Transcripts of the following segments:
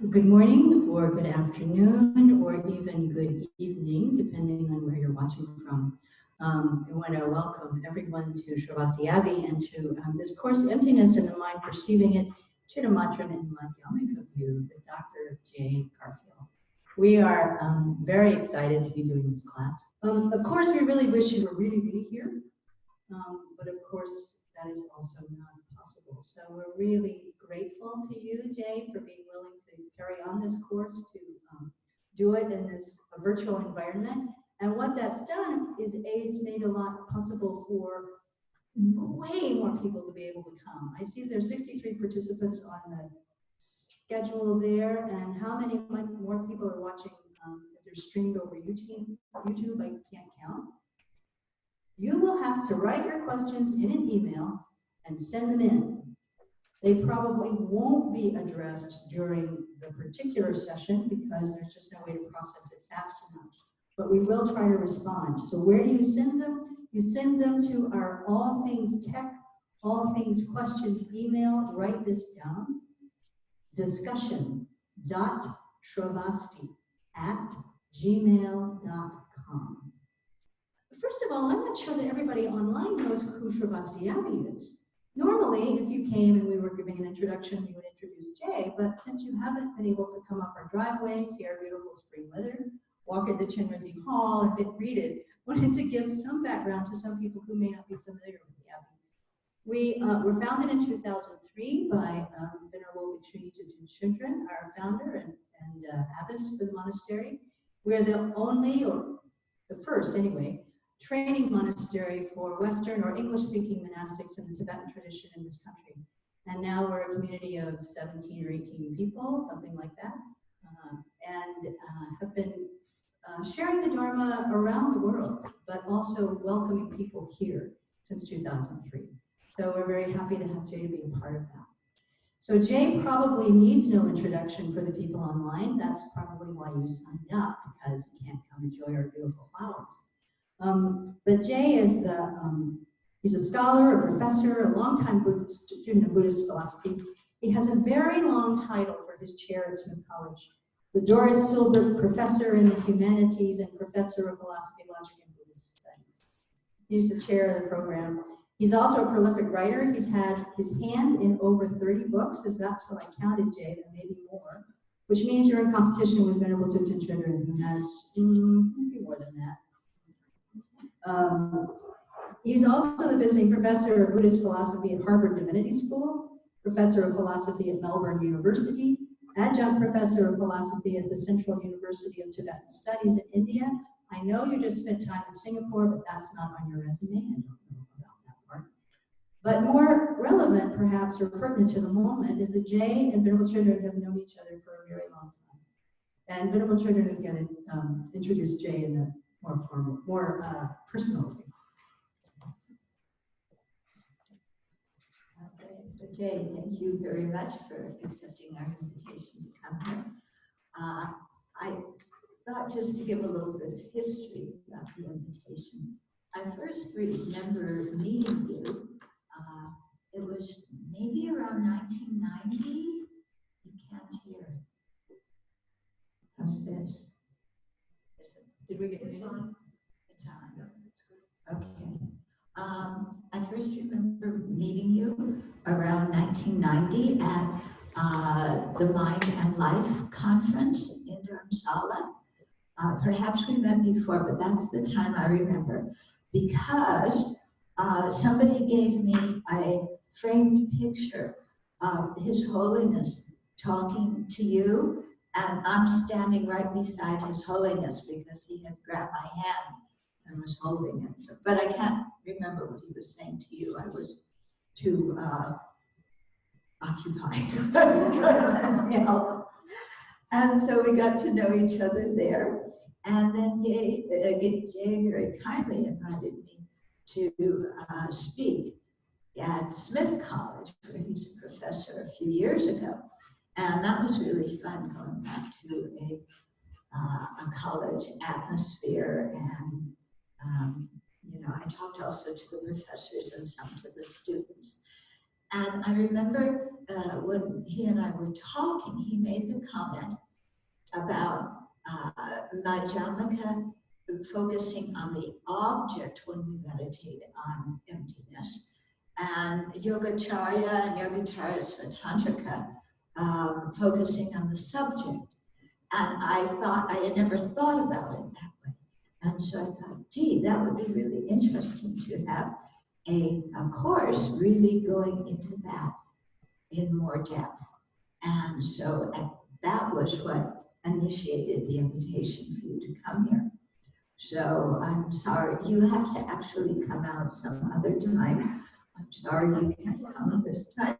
Good morning, or good afternoon, or even good evening, depending on where you're watching from. I want to welcome everyone to Sravasti Abbey and to this course, Emptiness in the Mind, Perceiving It, Chittamatran and Madhyamika View with Dr. J. Garfield. We are very excited to be doing this class. Of course, we really wish you were really here, but of course, that is also not possible. So we're really grateful to you, Jay, for being willing to carry on this course, to do it in this virtual environment. And what that's done is it's made a lot possible for way more people to be able to come. I see there's 63 participants on the schedule there, and how many more people are watching as they're streamed over YouTube, I can't count. You will have to write your questions in an email and send them in. They probably won't be addressed during the particular session because there's just no way to process it fast enough. But we will try to respond. So where do you send them? You send them to our All Things Tech, All Things Questions email. Write this down. discussion.sravasti@gmail.com. First of all, I'm not sure that everybody online knows who Sravasti Abbey is. Normally, if you came and we were giving an introduction, we would introduce Jay, but since you haven't been able to come up our driveway, see our beautiful spring weather, walk into Chinrisi Hall and read it, wanted to give some background to some people who may not be familiar with the Abbey. We were founded in 2003 by Venerable Intrinsic Nature, our founder and abbess for the monastery. We're the only, or the first anyway, training monastery for Western or English-speaking monastics in the Tibetan tradition in this country. And now we're a community of 17 or 18 people, something like that, and have been sharing the Dharma around the world, but also welcoming people here since 2003. So we're very happy to have Jay to be a part of that. So Jay probably needs no introduction for the people online. That's probably why you signed up, because you can't come enjoy our beautiful flowers. But Jay is he's a scholar, a professor, a longtime student of Buddhist philosophy. He has a very long title for his chair at Smith College, the Doris Silbert Professor in the Humanities and Professor of Philosophy, Logic, and Buddhist Studies. He's the chair of the program. He's also a prolific writer. He's had his hand in over 30 books, as that's what I counted, Jay, and maybe more, which means you're in competition with Venerable Thupten Trindran, who has maybe more than that. He's also the visiting professor of Buddhist philosophy at Harvard Divinity School, professor of philosophy at Melbourne University, adjunct professor of philosophy at the Central University of Tibetan Studies in India. I know you just spent time in Singapore, but that's not on your resume. I don't know about that part. But more relevant, perhaps, or pertinent to the moment, is that Jay and Venerable Trindran have known each other for a very long time. And Venerable Trindran is going to introduce Jay in a more formal, more personal way. Okay, so Jay, thank you very much for accepting our invitation to come here. I thought just to give a little bit of history about the invitation. I first remember meeting you. It was maybe around 1990. You can't hear. How's this? Did we get it on? It's on. No, it's good. Okay. I first remember meeting you around 1990 at the Mind and Life conference in Dharamsala. Perhaps we met before, but that's the time I remember, because somebody gave me a framed picture of His Holiness talking to you, and I'm standing right beside His Holiness because he had grabbed my hand and was holding it. So, but I can't remember what he was saying to you. I was too occupied. And so we got to know each other there. And then Jay very kindly invited me to speak at Smith College, where he's a professor, a few years ago. And that was really fun, going back to a college atmosphere. And I talked also to the professors and some to the students. And I remember when he and I were talking, he made the comment about Madhyamaka focusing on the object when we meditate on emptiness, and Yogacharya and Yogacharya Svatantrika focusing on the subject. And I thought, I had never thought about it that way. And so I thought, gee, that would be really interesting to have a course really going into that in more depth. And so that was what initiated the invitation for you to come here. So I'm sorry, you have to actually come out some other time. I'm sorry you can't come this time,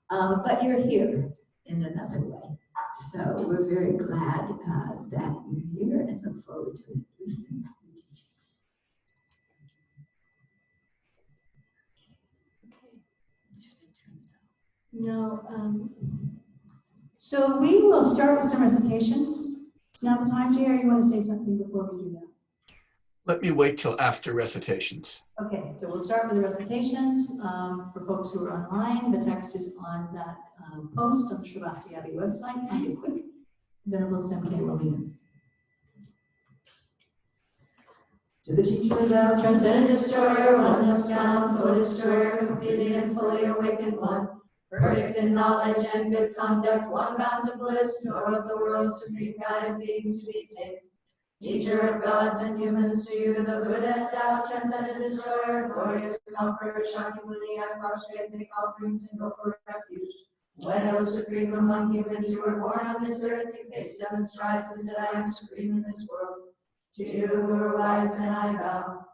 but you're here in another way. So we're very glad that you're here and look forward to listening to the teachings. No, so we will start with some recitations. It's now the time, Jay, or you want to say something before we do that? Let me wait till after recitations. Okay, so we'll start with the recitations. For folks who are online, the text is on that post on the Sravasti Abbey website. Find it quick. Venerable Semke will lead us. To the teacher, thou transcendent destroyer, oneness found, full destroyer, completely and fully awakened one, perfect in knowledge and good conduct, one gone to bliss, nor of the world supreme guided beings to be taken. Teacher of gods and humans, to you the Buddha and Tao, transcendent destroyer, glorious conqueror, Shakyamuni, I prostrate, make offerings and go for refuge. When, O supreme among humans, you were born on this earth, you faced 7 strides and said, I am supreme in this world. To you who are wise, then I bow.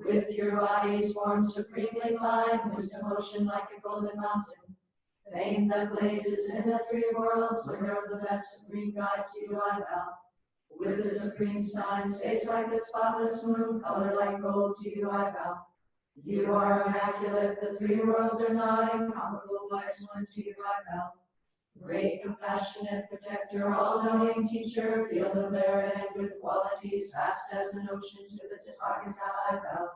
With your bodies formed supremely fine, wisdom ocean like a golden mountain. Fame that blazes in the 3 worlds, winner of the best supreme guide, to you I bow. With the supreme signs, face like the spotless moon, color like gold, to you I bow. You are immaculate, the 3 worlds are not, incomparable wise one, to you I bow. Great, compassionate protector, all-knowing teacher, field of merit and good qualities, vast as an ocean, to the Tathagata I bow.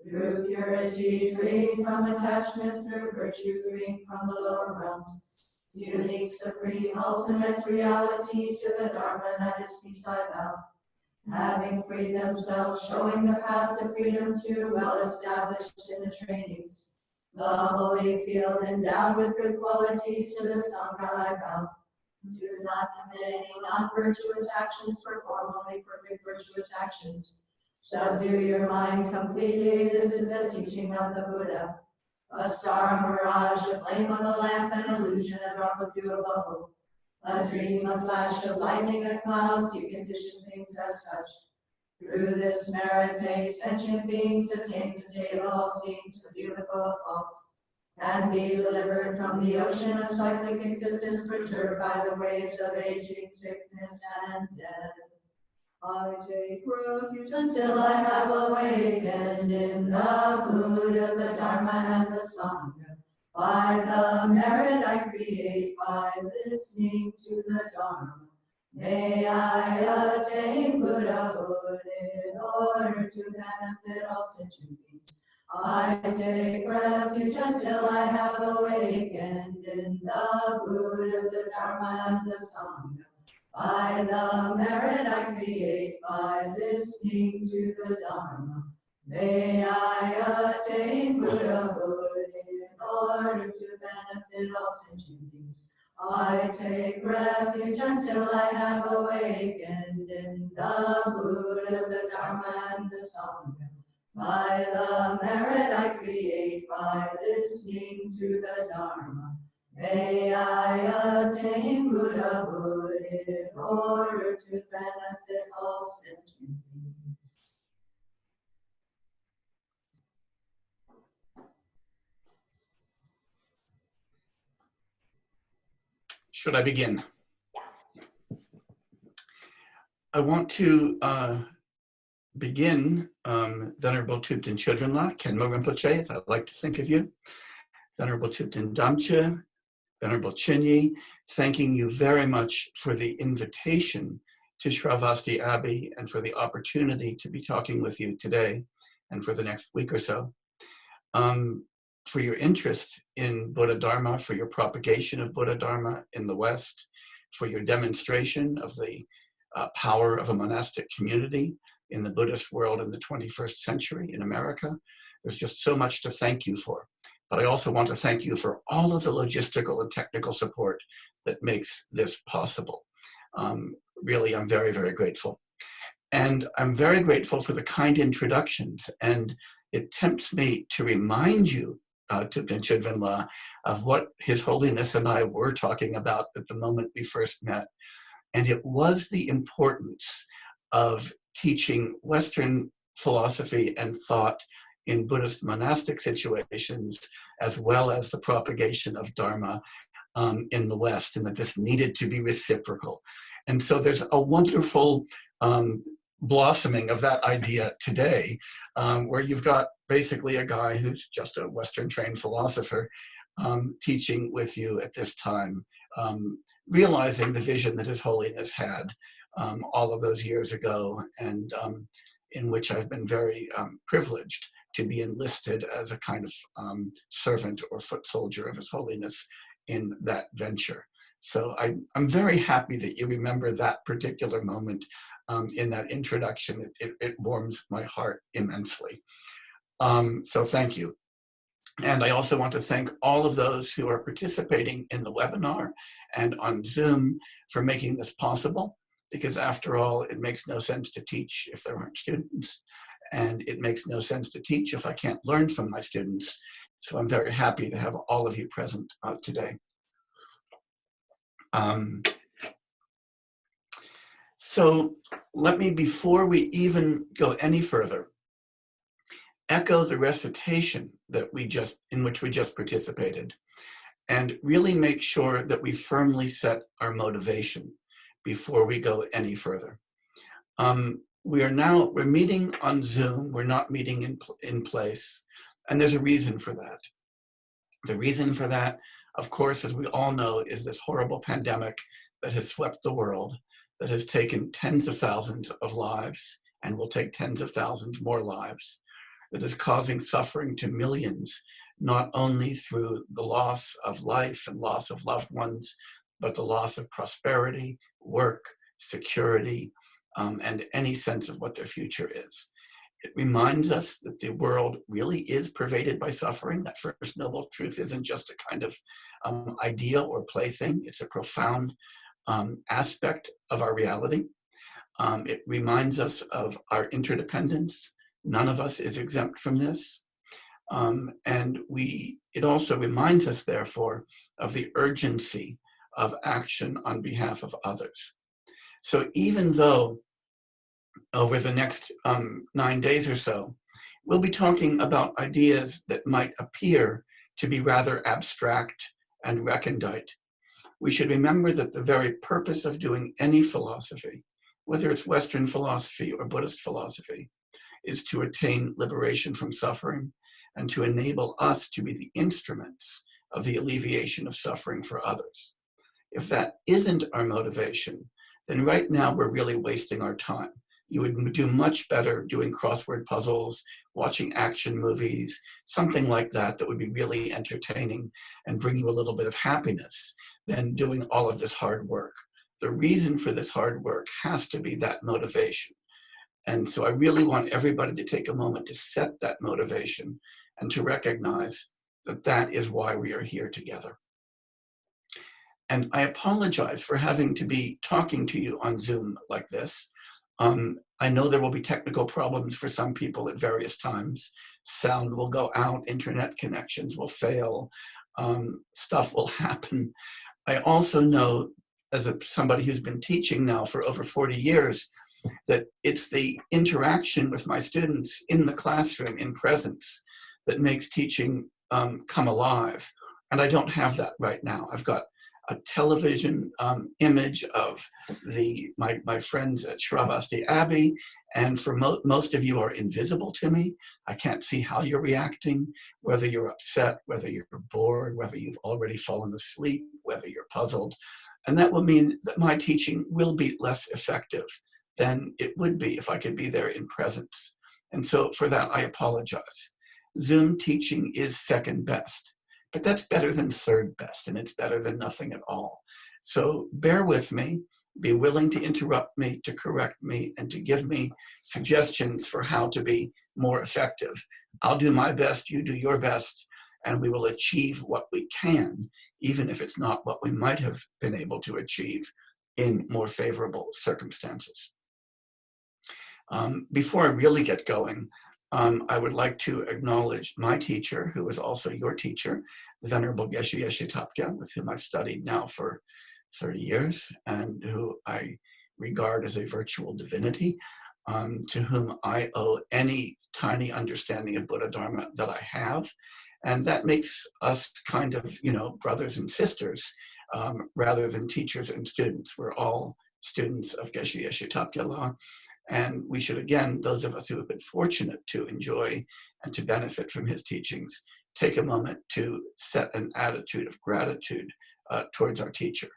Through purity, freeing from attachment, through virtue, freeing from the lower realms. Unique, supreme, ultimate reality, to the Dharma that is peace I bow. Having freed themselves, showing the path to freedom, too well established in the trainings. The holy field endowed with good qualities, to the Sangha I bow. Do not commit any non-virtuous actions, perform only perfect virtuous actions. Subdue your mind completely, this is the teaching of the Buddha. A star, a mirage, a flame on a lamp, an illusion, a drop of dew, a bubble. A dream, a flash of lightning, a cloud, you condition things as such. Through this merit may sentient beings attain the state of all seeing, subdue the foe of faults, and be delivered from the ocean of cyclic existence, perturbed by the waves of aging, sickness, and death. I take refuge until I have awakened in the Buddha, the Dharma, and the Sangha. By the merit I create, by listening to the Dharma, may I attain Buddhahood in order to benefit all sentient beings. I take refuge until I have awakened in the Buddha, the Dharma, and the Sangha. By the merit I create, by listening to the Dharma, may I attain Buddhahood in order to benefit all sentient beings. I take refuge until I have awakened in the Buddha, the Dharma, and the Sangha. By the merit I create, by listening to the Dharma, may I attain Buddhahood in order to benefit all sentient beings. Should I begin? I want to begin, Venerable Thupten Chodronla, Khenmo Rinpoche, as I like to think of you, Venerable Thupten Damche, Venerable Chinyi, thanking you very much for the invitation to Sravasti Abbey and for the opportunity to be talking with you today and for the next week or so. for your interest in Buddha Dharma, for your propagation of Buddha Dharma in the West, for your demonstration of the power of a monastic community in the Buddhist world in the 21st century in America. There's just so much to thank you for. But I also want to thank you for all of the logistical and technical support that makes this possible. Really, I'm very, very grateful. And I'm very grateful for the kind introductions. And it tempts me to remind you, Thupten Chödrön La, of what His Holiness and I were talking about at the moment we first met. And it was the importance of teaching Western philosophy and thought in Buddhist monastic situations, as well as the propagation of Dharma in the West, and that this needed to be reciprocal. And so there's a wonderful blossoming of that idea today, where you've got basically a guy who's just a Western trained philosopher teaching with you at this time, realizing the vision that His Holiness had all of those years ago, and in which I've been very privileged to be enlisted as a kind of servant or foot soldier of His Holiness in that venture. So I'm very happy that you remember that particular moment in that introduction. It warms my heart immensely. So thank you. And I also want to thank all of those who are participating in the webinar and on Zoom for making this possible, because after all, it makes no sense to teach if there aren't students, and it makes no sense to teach if I can't learn from my students. So I'm very happy to have all of you present today. So let me, before we even go any further, echo the recitation that in which we just participated, and really make sure that we firmly set our motivation before we go any further. We're meeting on Zoom. We're not meeting in place, and there's a reason for that. The reason for that, of course, as we all know, is this horrible pandemic that has swept the world, that has taken tens of thousands of lives and will take tens of thousands more lives, that is causing suffering to millions, not only through the loss of life and loss of loved ones, but the loss of prosperity, work, security, and any sense of what their future is. It reminds us that the world really is pervaded by suffering. That first noble truth isn't just a kind of idea or plaything. It's a profound aspect of our reality. It reminds us of our interdependence. None of us is exempt from this. And it also reminds us, therefore, of the urgency of action on behalf of others. So even though over the next 9 days or so, we'll be talking about ideas that might appear to be rather abstract and recondite, we should remember that the very purpose of doing any philosophy, whether it's Western philosophy or Buddhist philosophy, is to attain liberation from suffering and to enable us to be the instruments of the alleviation of suffering for others. If that isn't our motivation, then right now we're really wasting our time. You would do much better doing crossword puzzles, watching action movies, something like that that would be really entertaining and bring you a little bit of happiness than doing all of this hard work. The reason for this hard work has to be that motivation. And so I really want everybody to take a moment to set that motivation and to recognize that that is why we are here together. And I apologize for having to be talking to you on Zoom like this. I know there will be technical problems for some people at various times. Sound will go out, internet connections will fail, stuff will happen. I also know, as somebody who's been teaching now for over 40 years, that it's the interaction with my students in the classroom, in presence, that makes teaching come alive. And I don't have that right now. I've got a television image of my friends at Sravasti Abbey, and for most of you are invisible to me. I can't see how you're reacting, whether you're upset, whether you're bored, whether you've already fallen asleep, whether you're puzzled. And that will mean that my teaching will be less effective than it would be if I could be there in presence. And so for that, I apologize. Zoom teaching is second best, but that's better than third best, and it's better than nothing at all. So bear with me, be willing to interrupt me, to correct me, and to give me suggestions for how to be more effective. I'll do my best, you do your best, and we will achieve what we can, even if it's not what we might have been able to achieve in more favorable circumstances. Before I really get going, I would like to acknowledge my teacher, who is also your teacher, the Venerable Geshe-Geshe Topkya, with whom I've studied now for 30 years, and who I regard as a virtual divinity, to whom I owe any tiny understanding of Buddha Dharma that I have. And that makes us kind of, brothers and sisters, rather than teachers and students. We're all students of Geshe-Geshe Topkya law. And we should, again, those of us who have been fortunate to enjoy and to benefit from his teachings, take a moment to set an attitude of gratitude towards our teacher,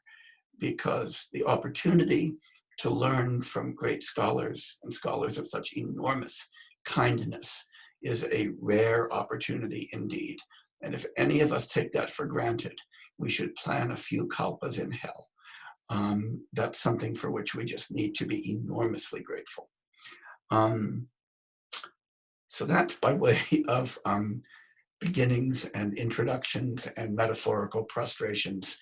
because the opportunity to learn from great scholars and scholars of such enormous kindness is a rare opportunity indeed. And if any of us take that for granted, we should plan a few kalpas in hell. That's something for which we just need to be enormously grateful. So that's by way of beginnings and introductions and metaphorical prostrations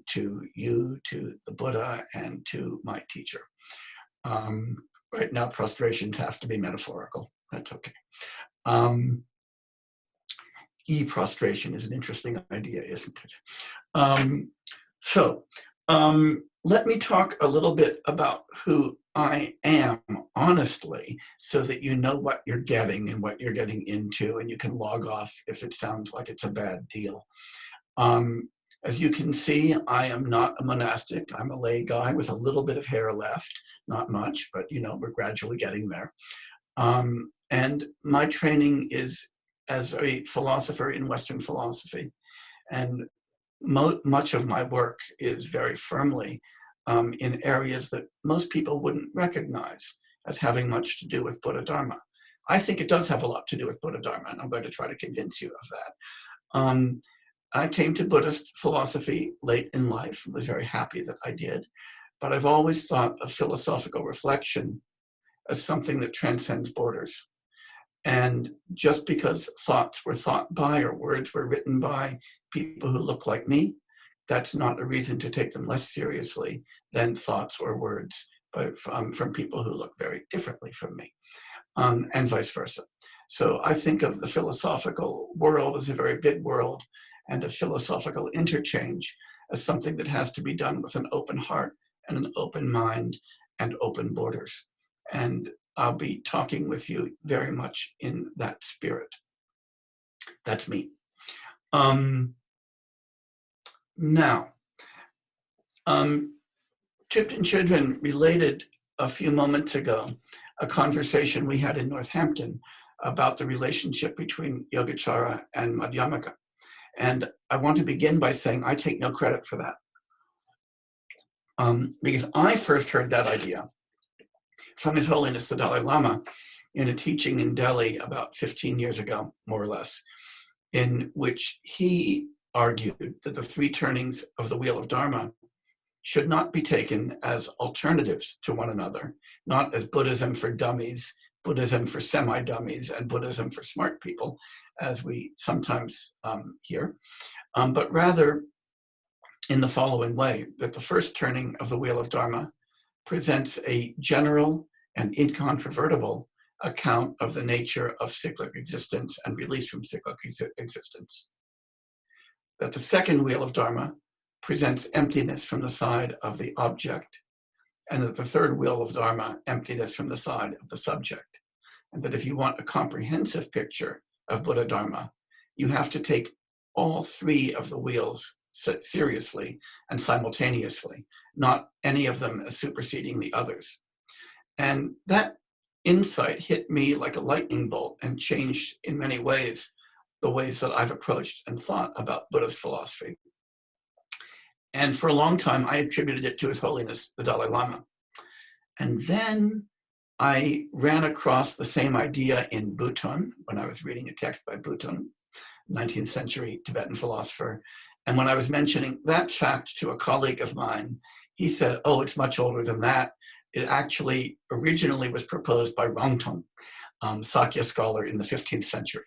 to you, to the Buddha, and to my teacher. Right now, prostrations have to be metaphorical. That's okay. E-prostration is an interesting idea, isn't it? Let me talk a little bit about who I am, honestly, so that you know what you're getting and what you're getting into, and you can log off if it sounds like it's a bad deal. As you can see, I am not a monastic. I'm a lay guy with a little bit of hair left, not much, but we're gradually getting there. And my training is as a philosopher in Western philosophy. And much of my work is very firmly in areas that most people wouldn't recognize as having much to do with Buddha Dharma. I think it does have a lot to do with Buddha Dharma, and I'm going to try to convince you of that. I came to Buddhist philosophy late in life. I was very happy that I did. But I've always thought of philosophical reflection as something that transcends borders. And just because thoughts were thought by or words were written by people who look like me, that's not a reason to take them less seriously than thoughts or words from people who look very differently from me, and vice versa. So I think of the philosophical world as a very big world, and a philosophical interchange as something that has to be done with an open heart and an open mind and open borders. And I'll be talking with you very much in that spirit. That's me. Now, Tipton Children related a few moments ago a conversation we had in Northampton about the relationship between Yogacara and Madhyamaka. And I want to begin by saying I take no credit for that. Because I first heard that idea from His Holiness the Dalai Lama in a teaching in Delhi about 15 years ago, more or less, in which he argued that the three turnings of the wheel of Dharma should not be taken as alternatives to one another, not as Buddhism for dummies, Buddhism for semi-dummies, and Buddhism for smart people, as we sometimes hear, but rather in the following way, that the first turning of the wheel of Dharma presents a general and incontrovertible account of the nature of cyclic existence and release from cyclic existence. That the second wheel of Dharma presents emptiness from the side of the object, and that the third wheel of Dharma, emptiness from the side of the subject. And that if you want a comprehensive picture of Buddha Dharma, you have to take all three of the wheels seriously and simultaneously, not any of them as superseding the others. And that insight hit me like a lightning bolt and changed in many ways the ways that I've approached and thought about Buddhist philosophy. And for a long time, I attributed it to His Holiness the Dalai Lama. And then I ran across the same idea in Bhutan when I was reading a text by Bhutan, 19th century Tibetan philosopher. And when I was mentioning that fact to a colleague of mine, he said, oh, it's much older than that. It actually originally was proposed by Rongtong, Sakya scholar in the 15th century.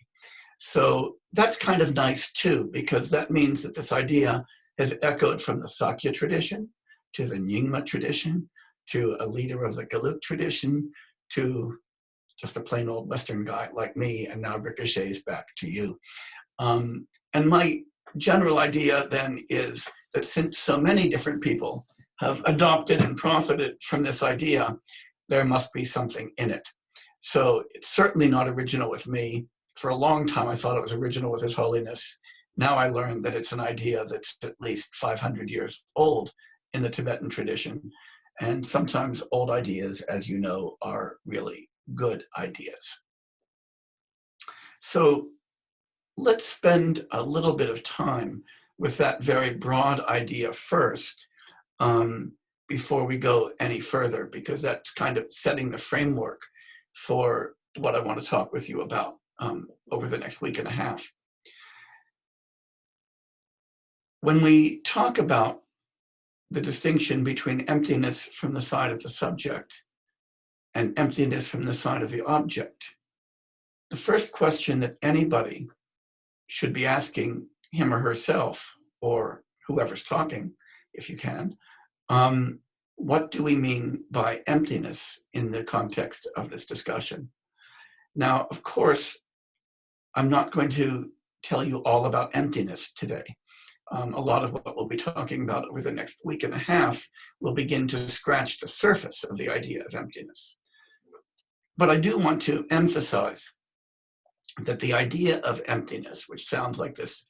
So that's kind of nice too, because that means that this idea has echoed from the Sakya tradition to the Nyingma tradition, to a leader of the Gelug tradition, to just a plain old Western guy like me, and now ricochets back to you. And my general idea then is that since so many different people have adopted and profited from this idea, there must be something in it. So it's certainly not original with me. For a long time, I thought it was original with His Holiness. Now I learned that it's an idea that's at least 500 years old in the Tibetan tradition. And sometimes old ideas, as you know, are really good ideas. So let's spend a little bit of time with that very broad idea first, before we go any further, because that's kind of setting the framework for what I want to talk with you about over the next week and a half. When we talk about the distinction between emptiness from the side of the subject and emptiness from the side of the object, the first question that anybody should be asking him or herself, or whoever's talking, if you can, what do we mean by emptiness in the context of this discussion? Now, of course, I'm not going to tell you all about emptiness today. A lot of what we'll be talking about over the next week and a half will begin to scratch the surface of the idea of emptiness. But I do want to emphasize that the idea of emptiness, which sounds like this,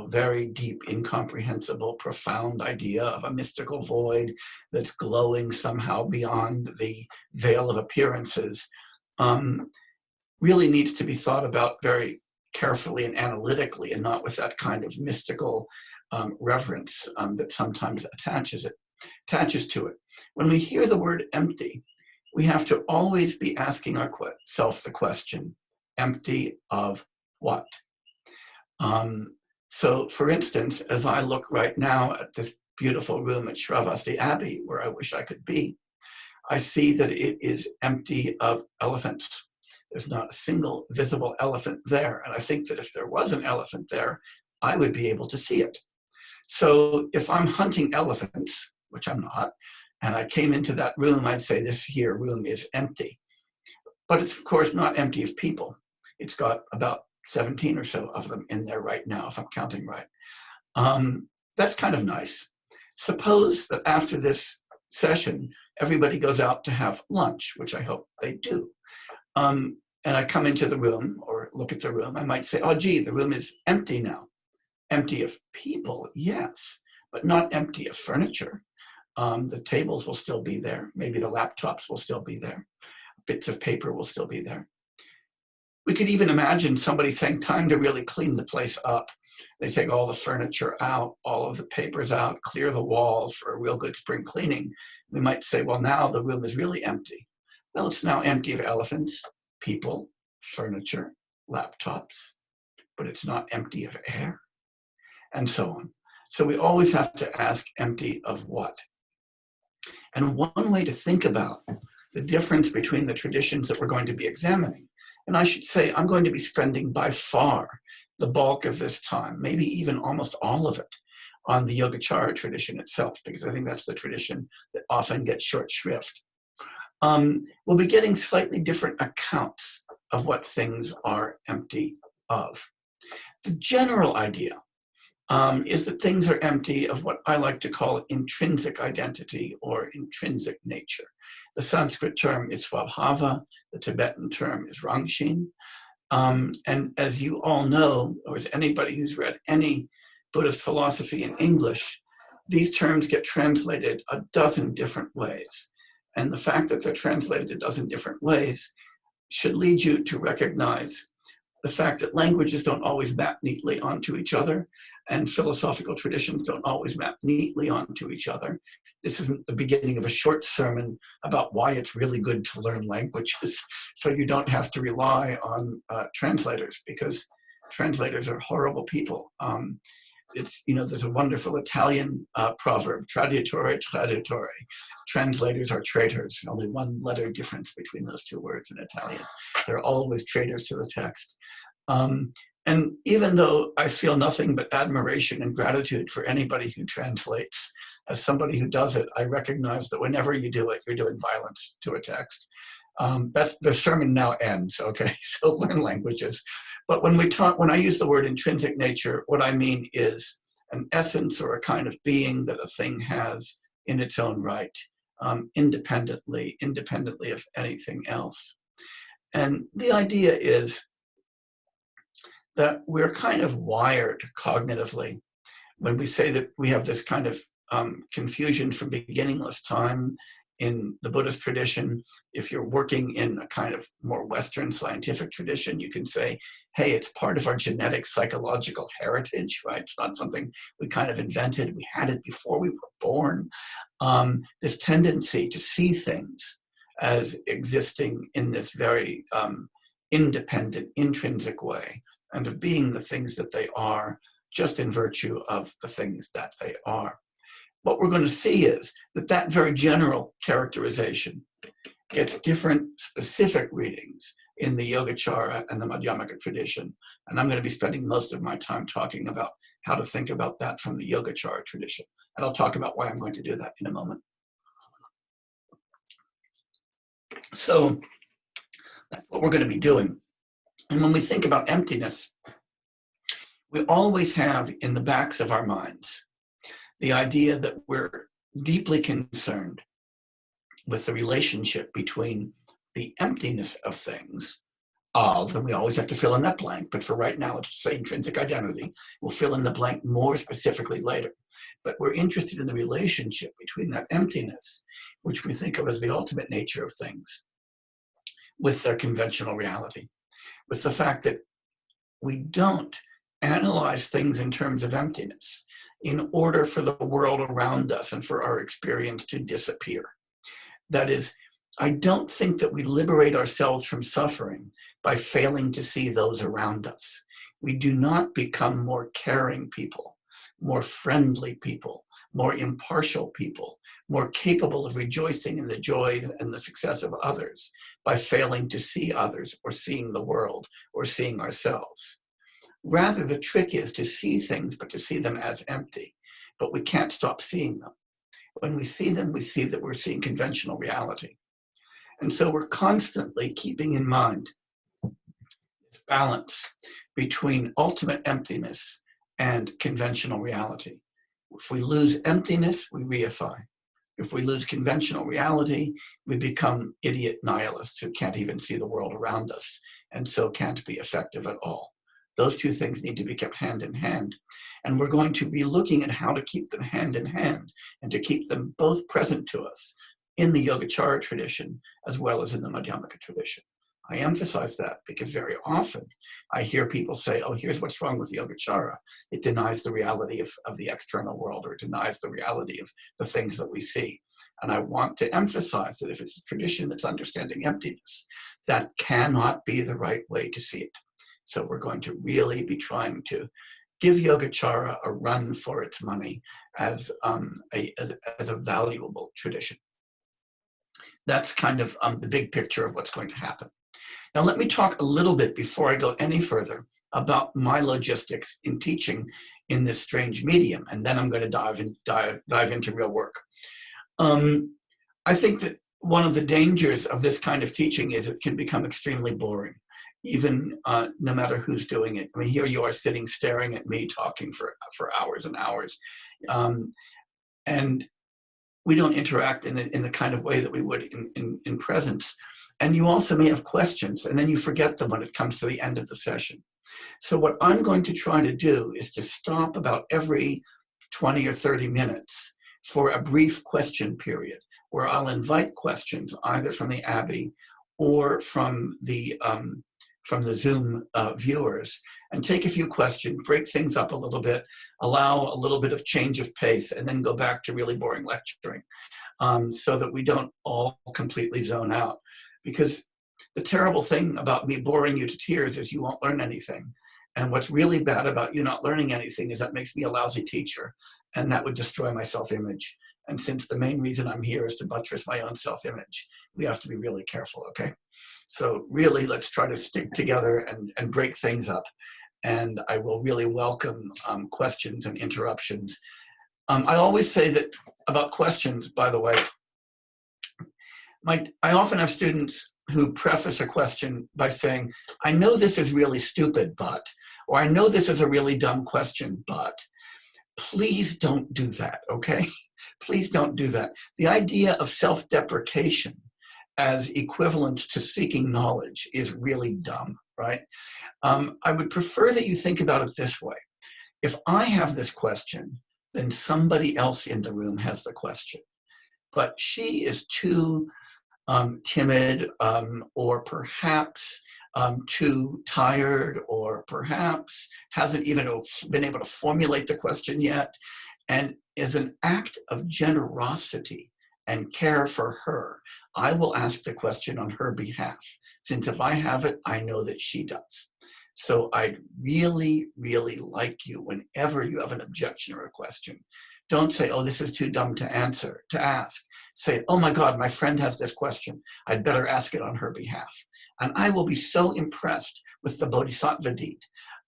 very deep, incomprehensible, profound idea of a mystical void that's glowing somehow beyond the veil of appearances, really needs to be thought about very carefully and analytically, and not with that kind of mystical reverence that sometimes attaches to it. When we hear the word empty, we have to always be asking ourselves the question, empty of what? So for instance, as I look right now at this beautiful room at Sravasti Abbey, where I wish I could be, I see that it is empty of elephants. There's not a single visible elephant there. And I think that if there was an elephant there, I would be able to see it. So if I'm hunting elephants, which I'm not, and I came into that room, I'd say this here room is empty. But it's of course not empty of people. It's got about 17 or so of them in there right now, if I'm counting right. That's kind of nice. Suppose that after this session, everybody goes out to have lunch, which I hope they do. And I come into the room or look at the room, I might say, oh, gee, the room is empty now. Empty of people, yes, but not empty of furniture. The tables will still be there. Maybe the laptops will still be there. Bits of paper will still be there. We could even imagine somebody saying, time to really clean the place up. They take all the furniture out, all of the papers out, clear the walls for a real good spring cleaning. We might say, well, now the room is really empty. Well, it's now empty of elephants, people, furniture, laptops, but it's not empty of air, and so on. So we always have to ask, empty of what? And one way to think about the difference between the traditions that we're going to be examining, and I should say I'm going to be spending by far the bulk of this time, maybe even almost all of it, on the Yogacara tradition itself, because I think that's the tradition that often gets short shrift. We'll be getting slightly different accounts of what things are empty of. The general idea is that things are empty of what I like to call intrinsic identity or intrinsic nature. The Sanskrit term is svabhava, the Tibetan term is rangshin. And as you all know, or as anybody who's read any Buddhist philosophy in English, these terms get translated a dozen different ways. And the fact that they're translated a dozen different ways should lead you to recognize the fact that languages don't always map neatly onto each other, and philosophical traditions don't always map neatly onto each other. This isn't the beginning of a short sermon about why it's really good to learn languages, so you don't have to rely on translators, because translators are horrible people. There's a wonderful Italian proverb, traditore, traditore. Translators are traitors. Only one letter difference between those two words in Italian. They're always traitors to the text. And even though I feel nothing but admiration and gratitude for anybody who translates, as somebody who does it, I recognize that whenever you do it, you're doing violence to a text. That's the sermon now ends, okay? So learn languages. But when I use the word intrinsic nature, what I mean is an essence or a kind of being that a thing has in its own right, independently of anything else. And the idea is that we're kind of wired cognitively when we say that we have this kind of confusion from beginningless time. In the Buddhist tradition, if you're working in a kind of more Western scientific tradition, you can say, hey, it's part of our genetic psychological heritage, right? It's not something we kind of invented. We had it before we were born. This tendency to see things as existing in this very independent, intrinsic way, and of being the things that they are just in virtue of the things that they are. What we're going to see is that very general characterization gets different specific readings in the Yogacara and the Madhyamaka tradition. And I'm going to be spending most of my time talking about how to think about that from the Yogacara tradition. And I'll talk about why I'm going to do that in a moment. So that's what we're going to be doing. And when we think about emptiness, we always have in the backs of our minds the idea that we're deeply concerned with the relationship between the emptiness of things, and we always have to fill in that blank, but for right now, let's say intrinsic identity. We'll fill in the blank more specifically later. But we're interested in the relationship between that emptiness, which we think of as the ultimate nature of things, with their conventional reality, with the fact that we don't analyze things in terms of emptiness in order for the world around us and for our experience to disappear. That is, I don't think that we liberate ourselves from suffering by failing to see those around us. We do not become more caring people, more friendly people, more impartial people, more capable of rejoicing in the joy and the success of others by failing to see others or seeing the world or seeing ourselves. Rather, the trick is to see things, but to see them as empty. But we can't stop seeing them. When we see them, we see that we're seeing conventional reality. And so we're constantly keeping in mind this balance between ultimate emptiness and conventional reality. If we lose emptiness, we reify. If we lose conventional reality, we become idiot nihilists who can't even see the world around us and so can't be effective at all. Those two things need to be kept hand in hand. And we're going to be looking at how to keep them hand in hand and to keep them both present to us in the Yogacara tradition as well as in the Madhyamaka tradition. I emphasize that because very often I hear people say, oh, here's what's wrong with Yogacara. It denies the reality of the external world, or it denies the reality of the things that we see. And I want to emphasize that if it's a tradition that's understanding emptiness, that cannot be the right way to see it. So we're going to really be trying to give Yogacara a run for its money as a valuable tradition. That's kind of the big picture of what's going to happen. Now let me talk a little bit before I go any further about my logistics in teaching in this strange medium, and then I'm going to dive into real work. I think that one of the dangers of this kind of teaching is it can become extremely boring, even no matter who's doing it. I mean, here you are sitting staring at me talking for hours and hours, and we don't interact in the kind of way that we would in presence. And you also may have questions, and then you forget them when it comes to the end of the session. So what I'm going to try to do is to stop about every 20 or 30 minutes for a brief question period, where I'll invite questions either from the Abbey or from the from the Zoom viewers and take a few questions, break things up a little bit, allow a little bit of change of pace, and then go back to really boring lecturing so that we don't all completely zone out. Because the terrible thing about me boring you to tears is you won't learn anything. And what's really bad about you not learning anything is that makes me a lousy teacher, and that would destroy my self-image. And since the main reason I'm here is to buttress my own self-image, we have to be really careful, okay? So really, let's try to stick together and break things up. And I will really welcome questions and interruptions. I always say that about questions, by the way, I often have students who preface a question by saying, I know this is really stupid, but, or I know this is a really dumb question, but, please don't do that, okay? Please don't do that. The idea of self-deprecation as equivalent to seeking knowledge is really dumb, right? I would prefer that you think about it this way. If I have this question, then somebody else in the room has the question. But she is too timid or perhaps too tired, or perhaps hasn't even been able to formulate the question yet. And as an act of generosity and care for her, I will ask the question on her behalf, since if I have it, I know that she does. So I'd really, really like you, whenever you have an objection or a question, don't say, oh, this is too dumb to ask. Say, oh my God, my friend has this question. I'd better ask it on her behalf. And I will be so impressed with the bodhisattva deed.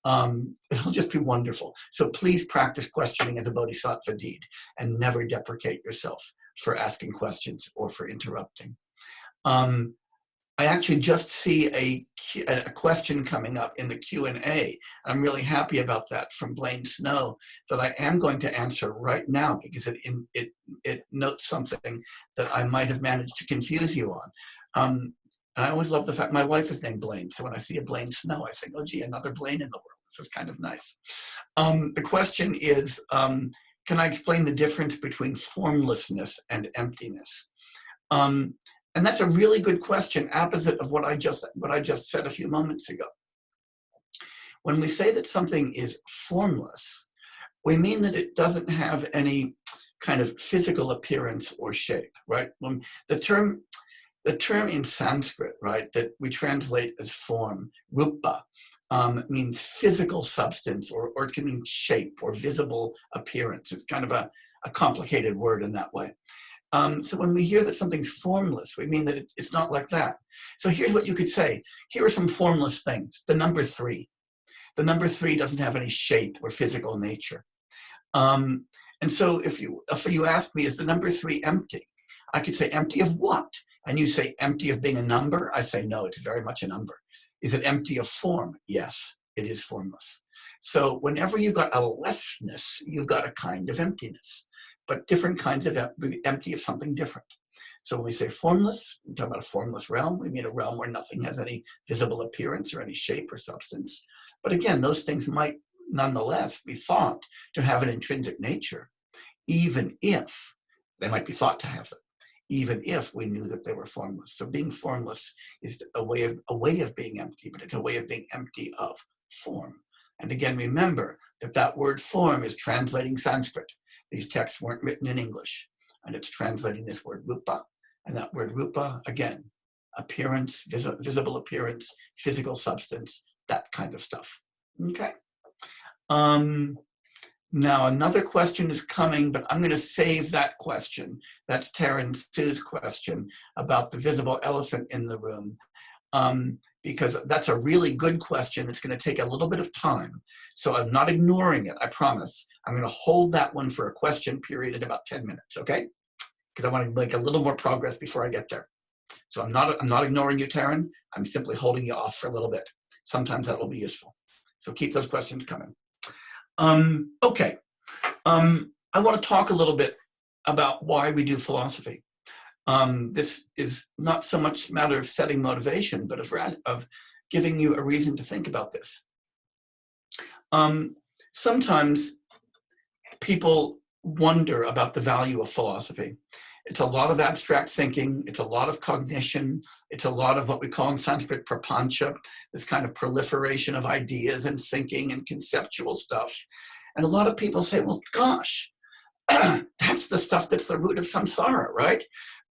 It'll just be wonderful. So please practice questioning as a bodhisattva deed and never deprecate yourself for asking questions or for interrupting. I actually just see a question coming up in the Q&A. I'm really happy about that, from Blaine Snow, that I am going to answer right now, because it notes something that I might have managed to confuse you on. And I always love the fact my wife is named Blaine, so when I see a Blaine Snow, I think, oh gee, another Blaine in the world. This is kind of nice. The question is, can I explain the difference between formlessness and emptiness? And that's a really good question, opposite of what I just said a few moments ago. When we say that something is formless, we mean that it doesn't have any kind of physical appearance or shape, right? The term in Sanskrit, right, that we translate as form, rupa, means physical substance, or it can mean shape or visible appearance. It's kind of a complicated word in that way. So when we hear that something's formless, we mean that it's not like that. So here's what you could say. Here are some formless things. The number 3. The number 3 doesn't have any shape or physical nature. And so if you ask me, is the number 3 empty? I could say, empty of what? And you say, empty of being a number? I say, no, it's very much a number. Is it empty of form? Yes, it is formless. So whenever you've got a lessness, you've got a kind of emptiness, but different kinds of empty of something different. So when we say formless, we talk about a formless realm. We mean a realm where nothing has any visible appearance or any shape or substance. But again, those things might nonetheless be thought to have an intrinsic nature, even if they might be thought to have it, even if we knew that they were formless. So being formless is a way of being empty, but it's a way of being empty of form. And again, remember that word form is translating Sanskrit. These texts weren't written in English, and it's translating this word rupa. And that word rupa, again, appearance, visible appearance, physical substance, that kind of stuff. Okay. Now another question is coming, but I'm going to save that question. That's Taryn Sue's question about the visible elephant in the room. Because that's a really good question. It's going to take a little bit of time. So I'm not ignoring it, I promise. I'm going to hold that one for a question period in about 10 minutes, okay? Because I want to make a little more progress before I get there. So I'm not ignoring you, Taryn. I'm simply holding you off for a little bit. Sometimes that will be useful. So keep those questions coming. Okay. I want to talk a little bit about why we do philosophy. This is not so much a matter of setting motivation, but of giving you a reason to think about this. Sometimes people wonder about the value of philosophy. It's a lot of abstract thinking. It's a lot of cognition. It's a lot of what we call in Sanskrit prapancha, this kind of proliferation of ideas and thinking and conceptual stuff. And a lot of people say, well, gosh, that's the stuff that's the root of samsara, right?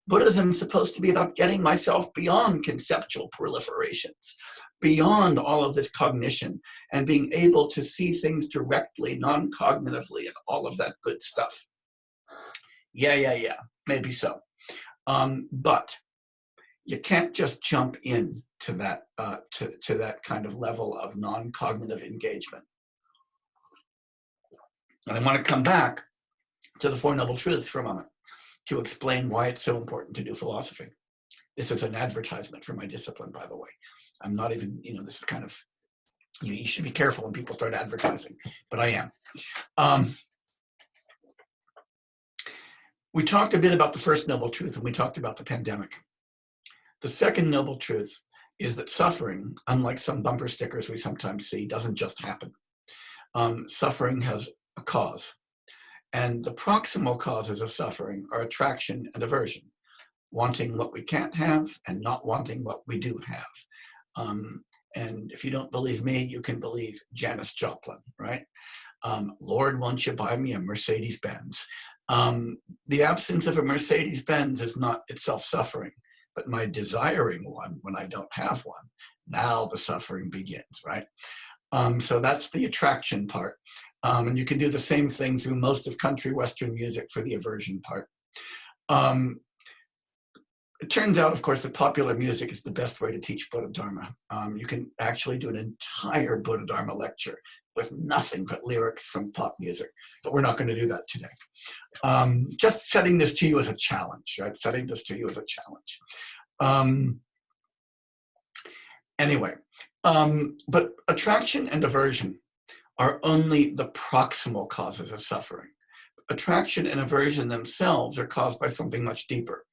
Buddhism is supposed to be about getting myself beyond conceptual proliferations, beyond all of this cognition, and being able to see things directly, non-cognitively, and all of that good stuff. Yeah, maybe so. But you can't just jump in to that, to that kind of level of non-cognitive engagement. And I want to come back to the Four Noble Truths for a moment to explain why it's so important to do philosophy. This is an advertisement for my discipline, by the way. I'm not even, this is kind of, you should be careful when people start advertising, but I am. We talked a bit about the first noble truth, and we talked about the pandemic. The second noble truth is that suffering, unlike some bumper stickers we sometimes see, doesn't just happen. Suffering has a cause. And the proximal causes of suffering are attraction and aversion, wanting what we can't have and not wanting what we do have. And if you don't believe me, you can believe Janis Joplin, right? Lord, won't you buy me a Mercedes-Benz? The absence of a Mercedes-Benz is not itself suffering, but my desiring one when I don't have one. Now the suffering begins, right? So that's the attraction part. And you can do the same thing through most of country Western music for the aversion part. It turns out, of course, that popular music is the best way to teach Buddha Dharma. You can actually do an entire Buddha Dharma lecture with nothing but lyrics from pop music, but we're not going to do that today. Just setting this to you as a challenge, right? Setting this to you as a challenge. Anyway, but attraction and aversion are only the proximal causes of suffering. Attraction and aversion themselves are caused by something much deeper,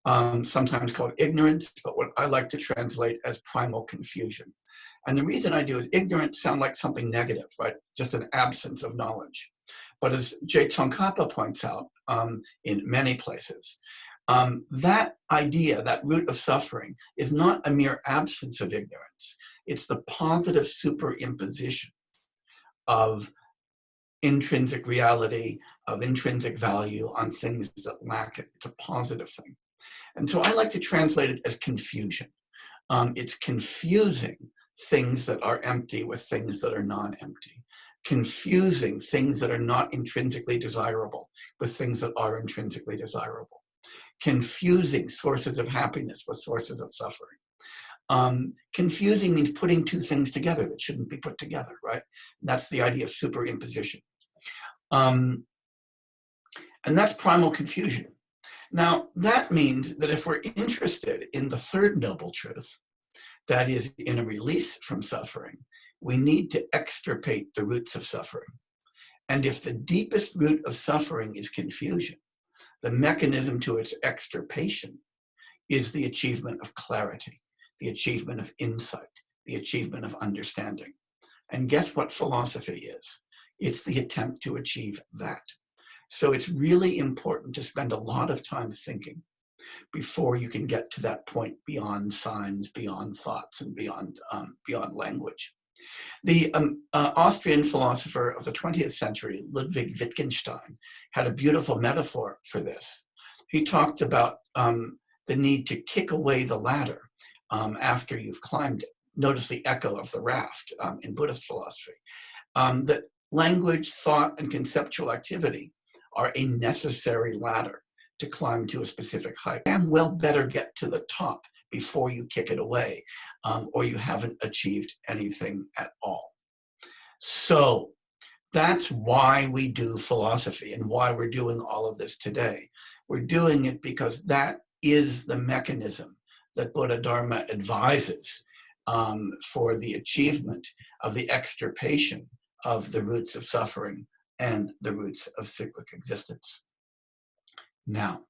sometimes called ignorance, but what I like to translate as primal confusion. And the reason I do is ignorance sounds like something negative, right? Just an absence of knowledge. But as J. Tsongkhapa points out in many places, that idea, that root of suffering, is not a mere absence of ignorance. It's the positive superimposition of intrinsic reality, of intrinsic value on things that lack it. It's a positive thing. And so I like to translate it as confusion. It's confusing things that are empty with things that are non-empty. Confusing things that are not intrinsically desirable with things that are intrinsically desirable. Confusing sources of happiness with sources of suffering. Confusing means putting two things together that shouldn't be put together, right? That's the idea of superimposition. And that's primal confusion. Now, that means that if we're interested in the third noble truth, that is in a release from suffering, we need to extirpate the roots of suffering. And if the deepest root of suffering is confusion, the mechanism to its extirpation is the achievement of clarity, the achievement of insight, the achievement of understanding. And guess what philosophy is? It's the attempt to achieve that. So it's really important to spend a lot of time thinking before you can get to that point beyond signs, beyond thoughts, and beyond language. The Austrian philosopher of the 20th century, Ludwig Wittgenstein, had a beautiful metaphor for this. He talked about the need to kick away the ladder after you've climbed it. Notice the echo of the raft in Buddhist philosophy. That language, thought, and conceptual activity are a necessary ladder to climb to a specific height. And well better get to the top before you kick it away, or you haven't achieved anything at all. So that's why we do philosophy and why we're doing all of this today. We're doing it because that is the mechanism that Buddha Dharma advises for the achievement of the extirpation of the roots of suffering and the roots of cyclic existence. Now,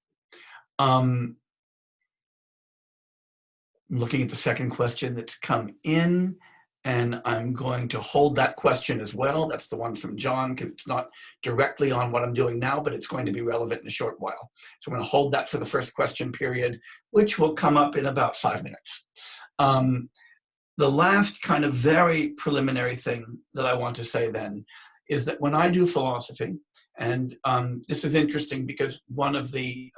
looking at the second question that's come in, And I'm going to hold that question as well. That's the one from John, because it's not directly on what I'm doing now, but it's going to be relevant in a short while. So I'm going to hold that for the first question period, which will come up in about 5 minutes. The last kind of very preliminary thing that I want to say then is that when I do philosophy, and this is interesting because one of the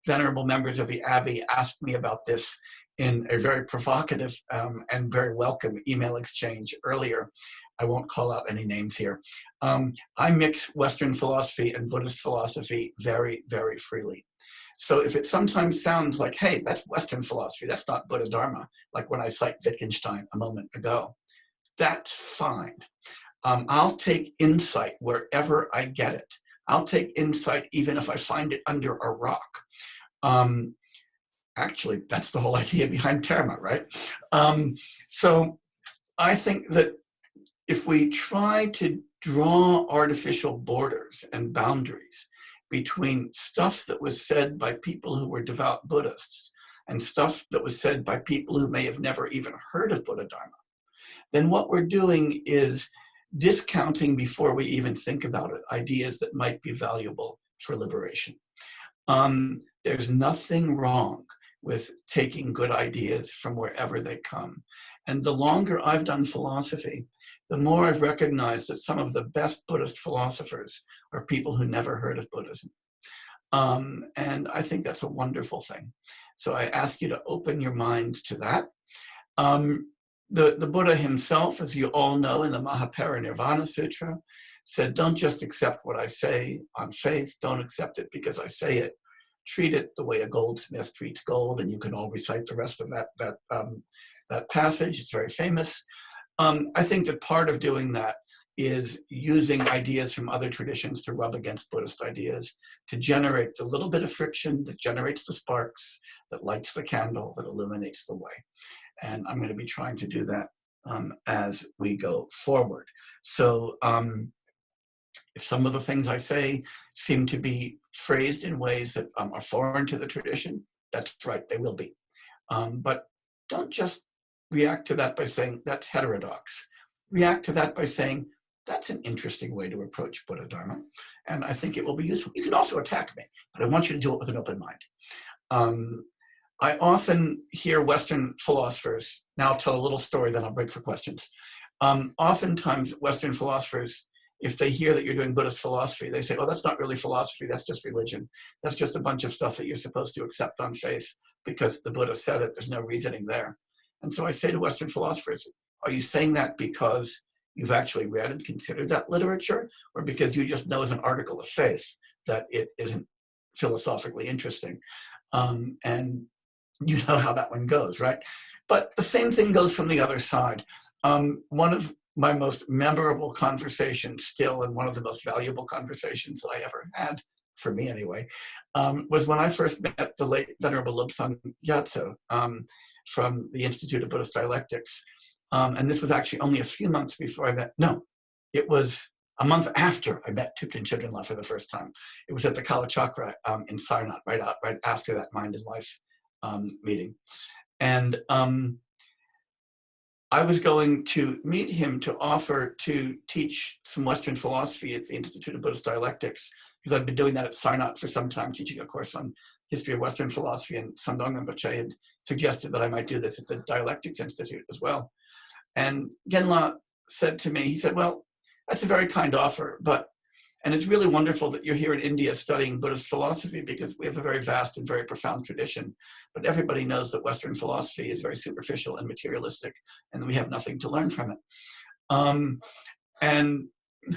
venerable members of the Abbey asked me about this in a very provocative and very welcome email exchange earlier. I won't call out any names here. I mix Western philosophy and Buddhist philosophy very, very freely. So if it sometimes sounds like, hey, that's Western philosophy, that's not Buddha Dharma, like when I cite Wittgenstein a moment ago, that's fine. I'll take insight wherever I get it. I'll take insight even if I find it under a rock. Actually, that's the whole idea behind Dharma, right? So I think that if we try to draw artificial borders and boundaries between stuff that was said by people who were devout Buddhists and stuff that was said by people who may have never even heard of Buddha Dharma, then what we're doing is discounting before we even think about it, ideas that might be valuable for liberation. There's nothing wrong with taking good ideas from wherever they come. And the longer I've done philosophy, the more I've recognized that some of the best Buddhist philosophers are people who never heard of Buddhism. And I think that's a wonderful thing. So I ask you to open your minds to that. The Buddha himself, as you all know, in the Mahaparinirvana Sutra, said, don't just accept what I say on faith, don't accept it because I say it. Treat it the way a goldsmith treats gold, and you can all recite the rest of that passage. It's very famous. I think that part of doing that is using ideas from other traditions to rub against Buddhist ideas, to generate the little bit of friction that generates the sparks, that lights the candle, that illuminates the way. And I'm going to be trying to do that as we go forward. So if some of the things I say seem to be phrased in ways that are foreign to the tradition, that's right, they will be. But don't just react to that by saying, that's heterodox. React to that by saying, that's an interesting way to approach Buddha Dharma, and I think it will be useful. You can also attack me, but I want you to do it with an open mind. I often hear Western philosophers, now I'll tell a little story, then I'll break for questions. Oftentimes Western philosophers, if they hear that you're doing Buddhist philosophy, they say, oh, that's not really philosophy, that's just religion. That's just a bunch of stuff that you're supposed to accept on faith because the Buddha said it, there's no reasoning there. And so I say to Western philosophers, are you saying that because you've actually read and considered that literature, or because you just know as an article of faith that it isn't philosophically interesting? And you know how that one goes, right? But the same thing goes from the other side. One of my most memorable conversations still, and one of the most valuable conversations that I ever had, for me anyway, was when I first met the late Venerable Lobsang Gyatso from the Institute of Buddhist Dialectics. And this was actually only a few months before I met, no, it was a month after I met Thupten Chödrön for the first time. It was at the Kalachakra in Sarnath, right after that Mind and Life meeting. And I was going to meet him to offer to teach some Western philosophy at the Institute of Buddhist Dialectics, because I'd been doing that at Sarnath for some time, teaching a course on history of Western philosophy, and Sandong Rinpoche had suggested that I might do this at the Dialectics Institute as well. And Genla said to me, he said, well, that's a very kind offer, and it's really wonderful that you're here in India studying Buddhist philosophy, because we have a very vast and very profound tradition, but everybody knows that Western philosophy is very superficial and materialistic, and we have nothing to learn from it. And I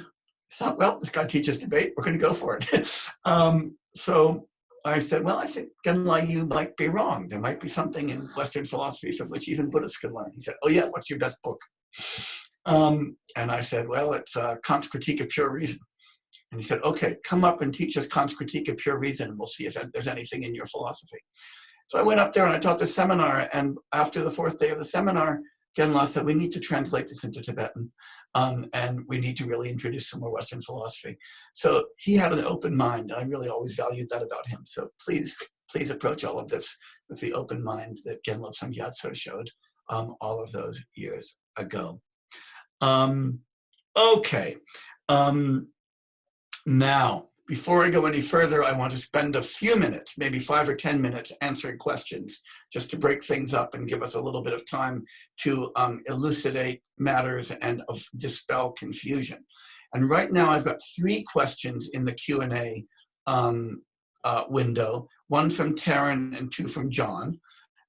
thought, well, this guy teaches debate, we're going to go for it. So I said, well, I think, Genla, you might be wrong. There might be something in Western philosophy from which even Buddhists can learn. He said, oh yeah, what's your best book? And I said, well, it's Kant's Critique of Pure Reason. And he said, okay, come up and teach us Kant's Critique of Pure Reason, and we'll see if there's anything in your philosophy. So I went up there and I taught the seminar, and after the fourth day of the seminar, Genla said, we need to translate this into Tibetan, and we need to really introduce some more Western philosophy. So he had an open mind, and I really always valued that about him. So please approach all of this with the open mind that Genla Lobsang Gyatso showed all of those years ago. Okay. Now, before I go any further, I want to spend a few minutes, maybe 5 or 10 minutes, answering questions, just to break things up and give us a little bit of time to elucidate matters and dispel confusion. And right now, I've got 3 questions in the Q&A window, 1 from Taryn and 2 from John.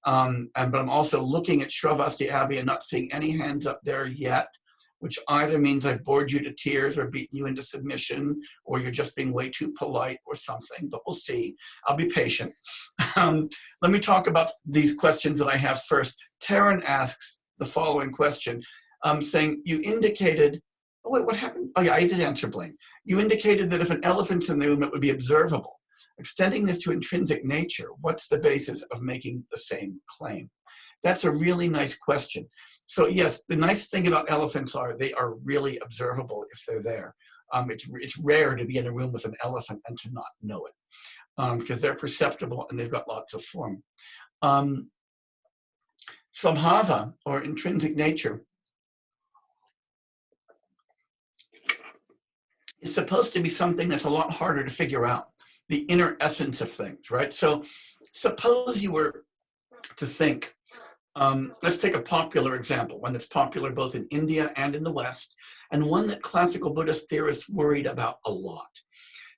But I'm also looking at Sravasti, Abbey, and not seeing any hands up there yet, which either means I've bored you to tears or beaten you into submission, or you're just being way too polite or something, but we'll see. I'll be patient. Let me talk about these questions that I have first. Taryn asks the following question, saying, you indicated, oh wait, what happened? Oh yeah, I did answer Blaine. You indicated that if an elephant's in the room, it would be observable. Extending this to intrinsic nature, what's the basis of making the same claim? That's a really nice question. So yes, the nice thing about elephants are they are really observable if they're there. It's rare to be in a room with an elephant and to not know it, because they're perceptible and they've got lots of form. Svabhava, or intrinsic nature, is supposed to be something that's a lot harder to figure out, the inner essence of things, right? So suppose you were to think, let's take a popular example, one that's popular both in India and in the West, and one that classical Buddhist theorists worried about a lot.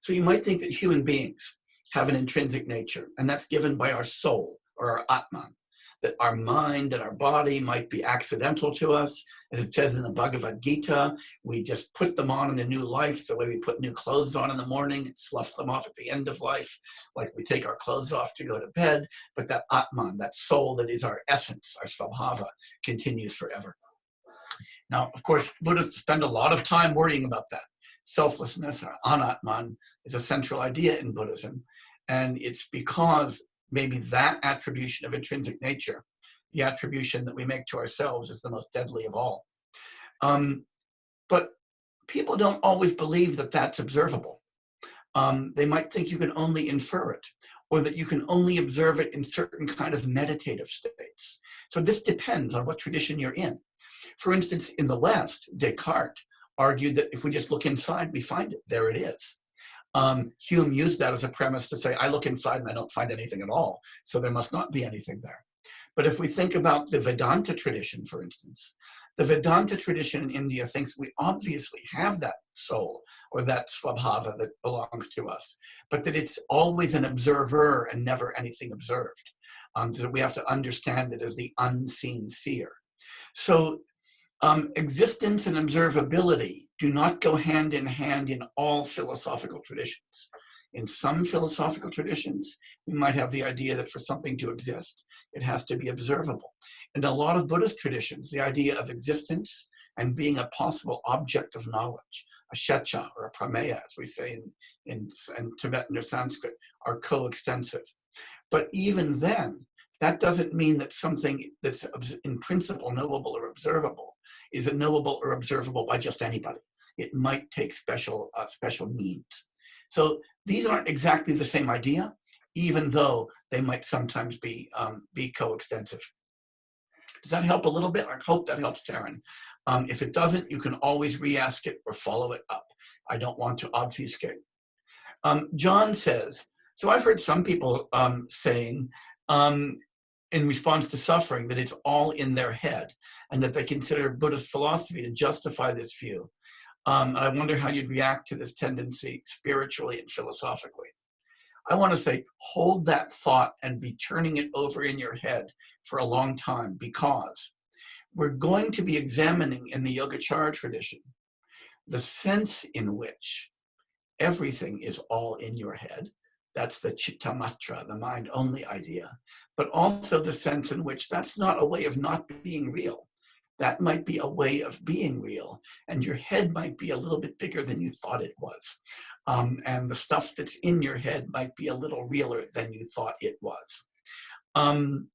So you might think that human beings have an intrinsic nature, and that's given by our soul, or our Atman, that our mind and our body might be accidental to us. As it says in the Bhagavad Gita, we just put them on in the new life, the way we put new clothes on in the morning and slough them off at the end of life, like we take our clothes off to go to bed. But that Atman, that soul that is our essence, our Svabhava, continues forever. Now, of course, Buddhists spend a lot of time worrying about that. Selflessness, or Anatman, is a central idea in Buddhism. And it's because maybe that attribution of intrinsic nature, the attribution that we make to ourselves, is the most deadly of all. But people don't always believe that that's observable. They might think you can only infer it, or that you can only observe it in certain kind of meditative states. So this depends on what tradition you're in. For instance, in the West, Descartes argued that if we just look inside, we find it. There it is. Hume used that as a premise to say, I look inside and I don't find anything at all, so there must not be anything there. But if we think about the Vedanta tradition, for instance, the Vedanta tradition in India thinks we obviously have that soul or that Svabhava that belongs to us, but that it's always an observer and never anything observed. So that we have to understand it as the unseen seer. So existence and observability do not go hand in all philosophical traditions. In some philosophical traditions, we might have the idea that for something to exist, it has to be observable. In a lot of Buddhist traditions, the idea of existence and being a possible object of knowledge, a shecha or a prameya, as we say in Tibetan or Sanskrit, are coextensive. But even then, that doesn't mean that something that's in principle knowable or observable is knowable or observable by just anybody. It might take special means. So these aren't exactly the same idea, even though they might sometimes be coextensive. Does that help a little bit? I hope that helps, Taryn. If it doesn't, you can always re-ask it or follow it up. I don't want to obfuscate. John says, so I've heard some people saying, in response to suffering, that it's all in their head and that they consider Buddhist philosophy to justify this view. I wonder how you'd react to this tendency spiritually and philosophically. I want to say, hold that thought and be turning it over in your head for a long time, because we're going to be examining in the Yogacara tradition the sense in which everything is all in your head. That's the chittamatra, the mind-only idea, but also the sense in which that's not a way of not being real. That might be a way of being real, and your head might be a little bit bigger than you thought it was. And the stuff that's in your head might be a little realer than you thought it was. I'm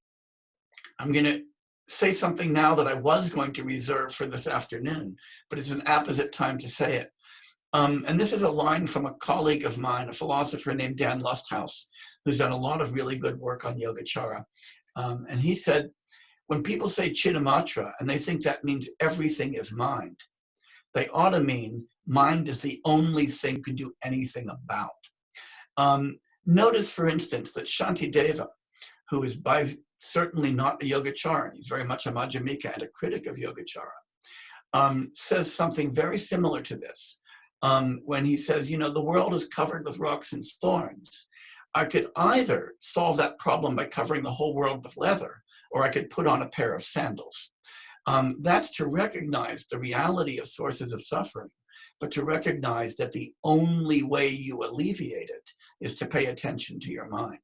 going to say something now that I was going to reserve for this afternoon, but it's an apposite time to say it. And this is a line from a colleague of mine, a philosopher named Dan Lusthouse, who's done a lot of really good work on Yogacara. And he said, when people say Chittamatra and they think that means everything is mind, they ought to mean mind is the only thing you can do anything about. Notice, for instance, that Shantideva, who is certainly not a Yogacara, he's very much a Madhyamika and a critic of Yogacara, says something very similar to this when he says, the world is covered with rocks and thorns. I could either solve that problem by covering the whole world with leather, or I could put on a pair of sandals. That's to recognize the reality of sources of suffering, but to recognize that the only way you alleviate it is to pay attention to your mind.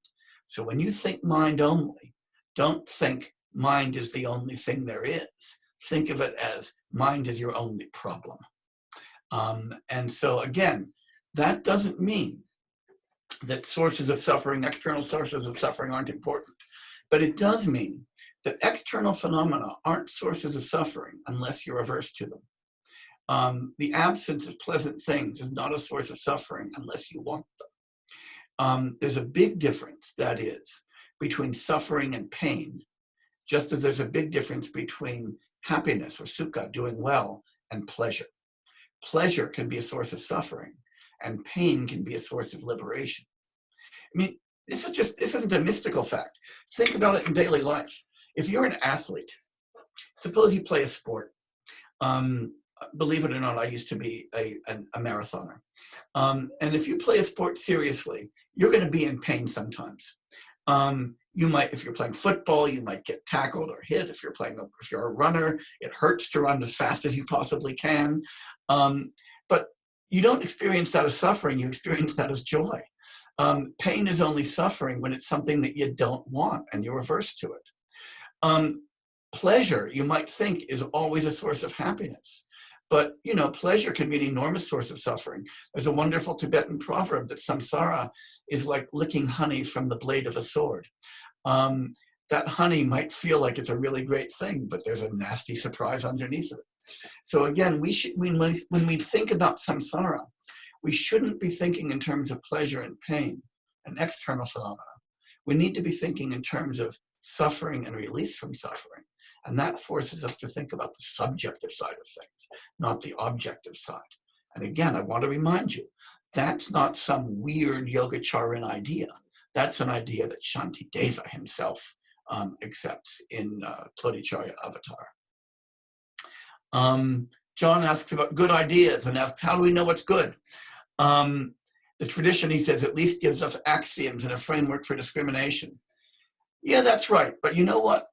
So when you think mind only, don't think mind is the only thing there is. Think of it as mind is your only problem. And so again, that doesn't mean that sources of suffering, external sources of suffering aren't important, but it does mean that external phenomena aren't sources of suffering unless you're averse to them. The absence of pleasant things is not a source of suffering unless you want them. There's a big difference, that is, between suffering and pain, just as there's a big difference between happiness or sukha, doing well, and pleasure. Pleasure can be a source of suffering, and pain can be a source of liberation. I mean, this isn't a mystical fact. Think about it in daily life. If you're an athlete, suppose you play a sport. Believe it or not, I used to be a marathoner. And if you play a sport seriously, you're going to be in pain sometimes. You might, if you're playing football, you might get tackled or hit. If you're a runner, it hurts to run as fast as you possibly can. But you don't experience that as suffering, you experience that as joy. Pain is only suffering when it's something that you don't want and you're averse to it. Pleasure, you might think, is always a source of happiness. But, pleasure can be an enormous source of suffering. There's a wonderful Tibetan proverb that samsara is like licking honey from the blade of a sword. That honey might feel like it's a really great thing, but there's a nasty surprise underneath it. So again, when we think about samsara, we shouldn't be thinking in terms of pleasure and pain and external phenomena. We need to be thinking in terms of suffering and release from suffering. And that forces us to think about the subjective side of things, not the objective side. And again, I want to remind you, that's not some weird Yogacharan idea. That's an idea that Shantideva himself accepts in Bodhicharya Avatar. John asks about good ideas and asks, how do we know what's good? The tradition, he says, at least gives us axioms and a framework for discrimination. Yeah, that's right. But you know what?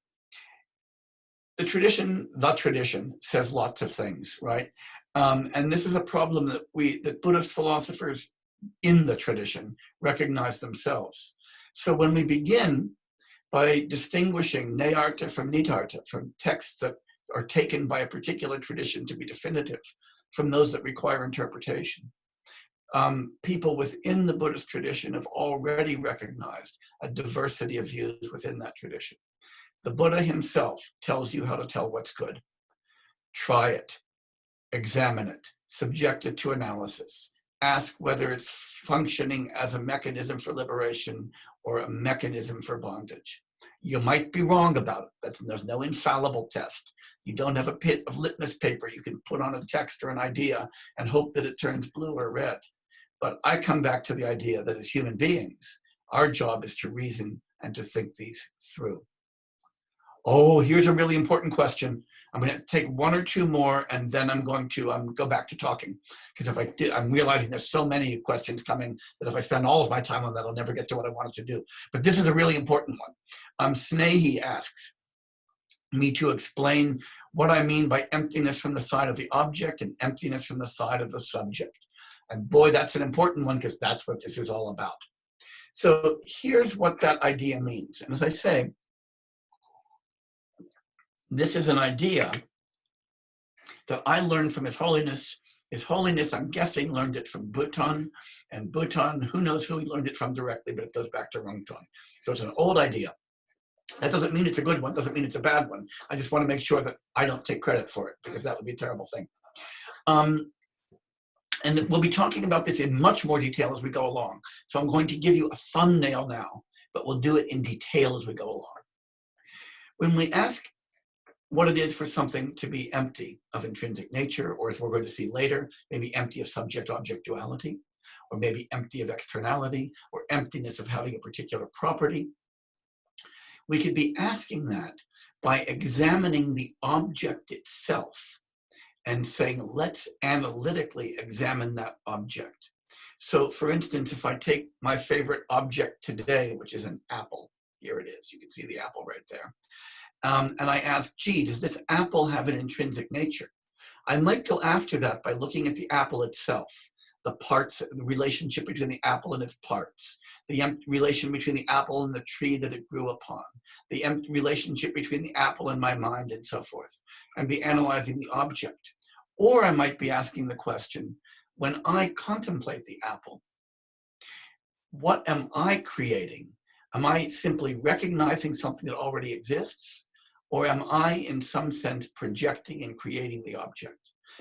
The tradition says lots of things, right? And this is a problem that Buddhist philosophers in the tradition recognize themselves. So when we begin by distinguishing Nayartha from Nitartha, from texts that are taken by a particular tradition to be definitive from those that require interpretation, people within the Buddhist tradition have already recognized a diversity of views within that tradition. The Buddha himself tells you how to tell what's good. Try it, examine it, subject it to analysis, ask whether it's functioning as a mechanism for liberation or a mechanism for bondage. You might be wrong about it. There's no infallible test. You don't have a pit of litmus paper you can put on a text or an idea and hope that it turns blue or red. But I come back to the idea that as human beings, our job is to reason and to think these through. Oh, here's a really important question. I'm going to take one or two more, and then I'm going to go back to talking. Because I'm realizing there's so many questions coming that if I spend all of my time on that, I'll never get to what I wanted to do. But this is a really important one. Snehi asks me to explain what I mean by emptiness from the side of the object and emptiness from the side of the subject. And boy, that's an important one, because that's what this is all about. So here's what that idea means. And as I say, this is an idea that I learned from His Holiness. His Holiness, I'm guessing, learned it from Bhutan. And Bhutan, who knows who he learned it from directly, but it goes back to Rungton. So it's an old idea. That doesn't mean it's a good one, doesn't mean it's a bad one. I just want to make sure that I don't take credit for it, because that would be a terrible thing. And we'll be talking about this in much more detail as we go along. So I'm going to give you a thumbnail now, but we'll do it in detail as we go along. When we ask what it is for something to be empty of intrinsic nature, or as we're going to see later, maybe empty of subject-object duality, or maybe empty of externality, or emptiness of having a particular property. We could be asking that by examining the object itself and saying, let's analytically examine that object. So for instance, if I take my favorite object today, which is an apple, here it is, you can see the apple right there. And I ask, gee, does this apple have an intrinsic nature? I might go after that by looking at the apple itself, the parts, the relationship between the apple and its parts, the relation between the apple and the tree that it grew upon, the relationship between the apple and my mind, and so forth, and be analyzing the object. Or I might be asking the question, when I contemplate the apple, what am I creating? Am I simply recognizing something that already exists? Or am I, in some sense, projecting and creating the object?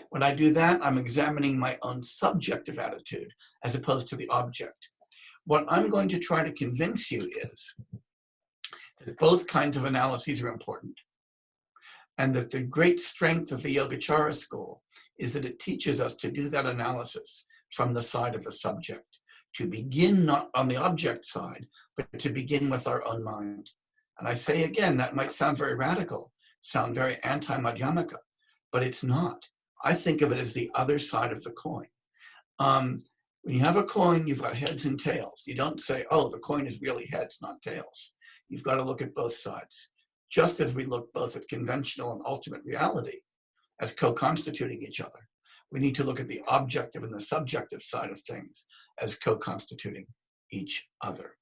When I do that, I'm examining my own subjective attitude as opposed to the object. What I'm going to try to convince you is that both kinds of analyses are important, and that the great strength of the Yogacara school is that it teaches us to do that analysis from the side of the subject, to begin not on the object side, but to begin with our own mind. And I say again, that might sound very radical, sound very anti-Madhyamaka, but it's not. I think of it as the other side of the coin. When you have a coin, you've got heads and tails. You don't say, oh, the coin is really heads, not tails. You've got to look at both sides. Just as we look both at conventional and ultimate reality as co-constituting each other, we need to look at the objective and the subjective side of things as co-constituting each other.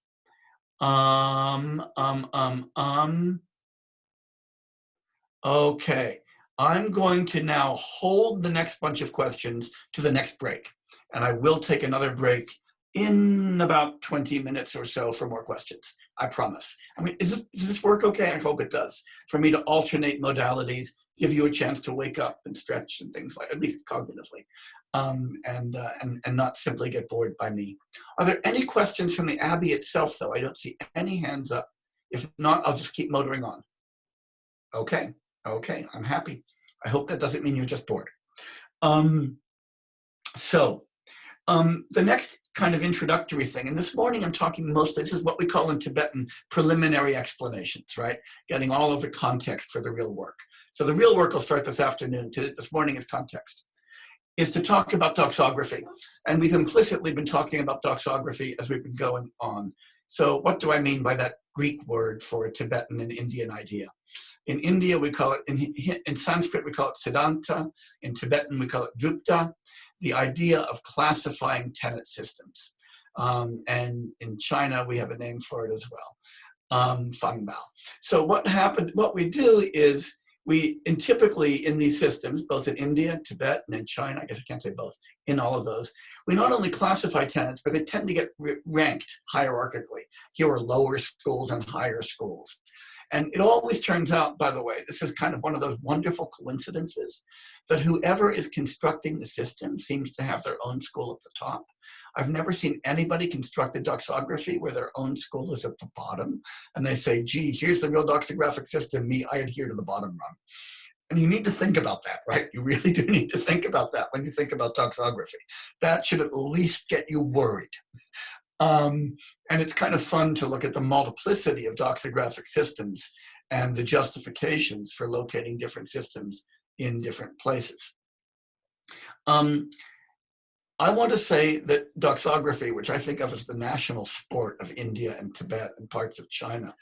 Okay, I'm going to now hold the next bunch of questions to the next break, and I will take another break in about 20 minutes or so for more questions. I promise. I mean, does this work okay? I hope it does. For me to alternate modalities, give you a chance to wake up and stretch and things like, at least cognitively, and not simply get bored by me. Are there any questions from the Abbey itself, though? I don't see any hands up. If not, I'll just keep motoring on. Okay, okay, I'm happy. I hope that doesn't mean you're just bored. The next kind of introductory thing, and this morning I'm talking mostly, this is what we call in Tibetan preliminary explanations, right? Getting all of the context for the real work. So the real work will start this afternoon. This morning is context, is to talk about doxography. And we've implicitly been talking about doxography as we've been going on. So what do I mean by that Greek word for a Tibetan and Indian idea? In India, we call it, in Sanskrit, we call it Siddhanta. In Tibetan, we call it Drupta. The idea of classifying tenet systems. And in China, we have a name for it as well, Fangbao. So what we do is typically in these systems, both in India, Tibet, and in China, I guess I can't say both, in all of those, we not only classify tenets, but they tend to get ranked hierarchically. Here are lower schools and higher schools. And it always turns out, by the way, this is kind of one of those wonderful coincidences, that whoever is constructing the system seems to have their own school at the top. I've never seen anybody construct a doxography where their own school is at the bottom, and they say, gee, here's the real doxographic system, me, I adhere to the bottom rung. And you need to think about that, right? You really do need to think about that when you think about doxography. That should at least get you worried. And it's kind of fun to look at the multiplicity of doxographic systems and the justifications for locating different systems in different places. I want to say that doxography, which I think of as the national sport of India and Tibet and parts of China,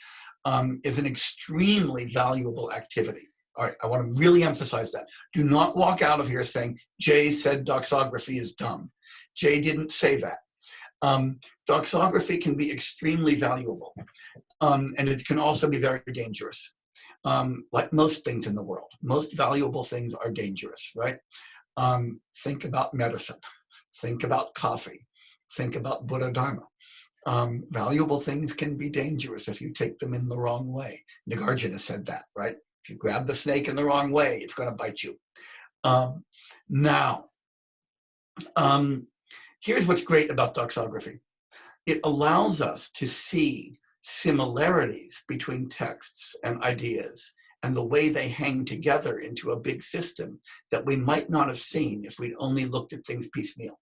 is an extremely valuable activity. All right, I want to really emphasize that. Do not walk out of here saying, Jay said doxography is dumb. Jay didn't say that. Doxography can be extremely valuable, and it can also be very dangerous. Like most things in the world, most valuable things are dangerous, right? Think about medicine, think about coffee, think about Buddha Dharma. Valuable things can be dangerous if you take them in the wrong way. Nagarjuna said that, right? If you grab the snake in the wrong way, it's going to bite you. Here's what's great about doxography. It allows us to see similarities between texts and ideas and the way they hang together into a big system that we might not have seen if we'd only looked at things piecemeal.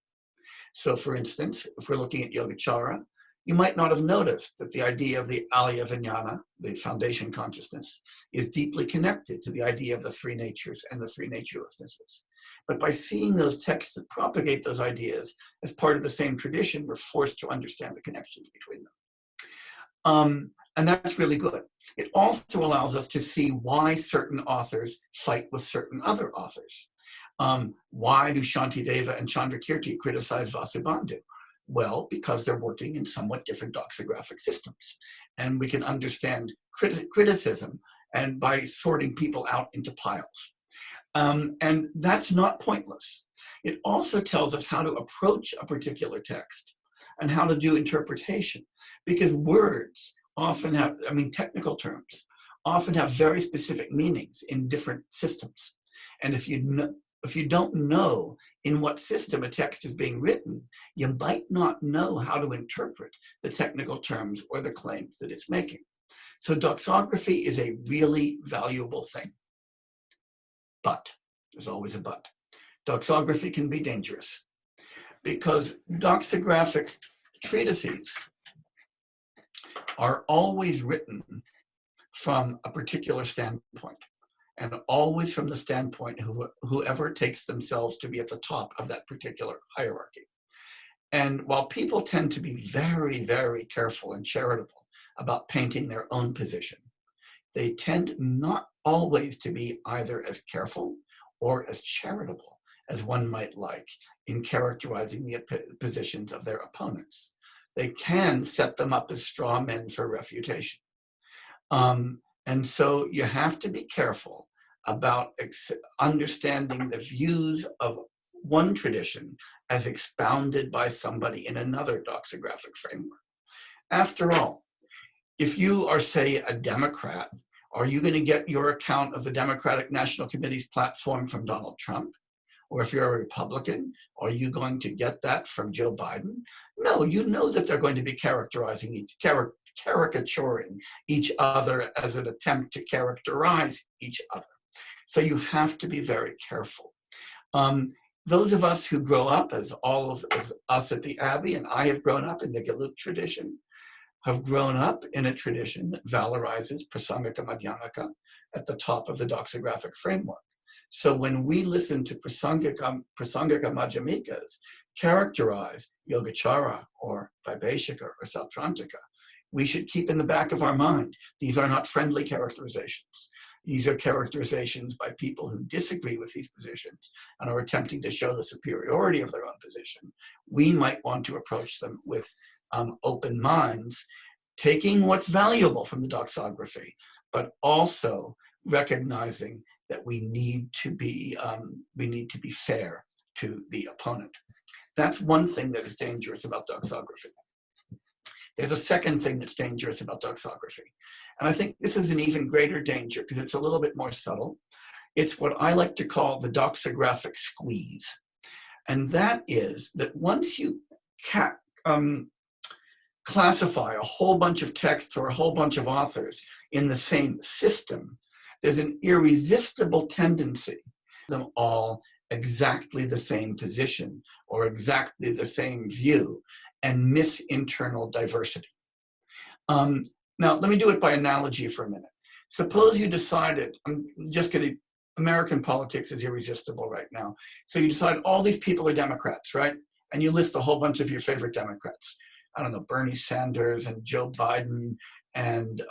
So for instance, if we're looking at Yogacara, you might not have noticed that the idea of the Alaya Vijnana, the foundation consciousness, is deeply connected to the idea of the three natures and the three naturelessnesses. But by seeing those texts that propagate those ideas as part of the same tradition, we're forced to understand the connections between them. And that's really good. It also allows us to see why certain authors fight with certain other authors. Why do Shantideva and Chandrakirti criticize Vasubandhu? Well, because they're working in somewhat different doxographic systems. And we can understand criticism and by sorting people out into piles. And that's not pointless. It also tells us how to approach a particular text and how to do interpretation, because words often have, technical terms, often have very specific meanings in different systems. And if you don't know in what system a text is being written, you might not know how to interpret the technical terms or the claims that it's making. So doxography is a really valuable thing. But, there's always a but, doxography can be dangerous because doxographic treatises are always written from a particular standpoint, and always from the standpoint whoever takes themselves to be at the top of that particular hierarchy. And while people tend to be very, very careful and charitable about painting their own position, they tend not always to be either as careful or as charitable as one might like in characterizing the positions of their opponents. They can set them up as straw men for refutation. And so you have to be careful about understanding the views of one tradition as expounded by somebody in another doxographic framework. After all, if you are, say, a Democrat, are you going to get your account of the Democratic National Committee's platform from Donald Trump? Or if you're a Republican, are you going to get that from Joe Biden? No, you know that they're going to be caricaturing each other as an attempt to characterize each other. So you have to be very careful. Those of us who grow up, as us at the Abbey, and I have grown up in the Geluk tradition, have grown up in a tradition that valorizes Prasangika Madhyamaka at the top of the doxographic framework. So when we listen to Prasangika Madhyamikas characterize Yogacara or Vaibhashika or Sautrantika, we should keep in the back of our mind, these are not friendly characterizations. These are characterizations by people who disagree with these positions and are attempting to show the superiority of their own position. We might want to approach them with open minds, taking what's valuable from the doxography, but also recognizing that we need to be fair to the opponent. That's one thing that is dangerous about doxography. There's a second thing that's dangerous about doxography. And I think this is an even greater danger because it's a little bit more subtle. It's what I like to call the doxographic squeeze. And that is that once you classify a whole bunch of texts or a whole bunch of authors in the same system, there's an irresistible tendency them all exactly the same position or exactly the same view and miss internal diversity. Now, let me do it by analogy for a minute. Suppose you decided, I'm just kidding, American politics is irresistible right now. So you decide all these people are Democrats, right? And you list a whole bunch of your favorite Democrats. I don't know, Bernie Sanders and Joe Biden and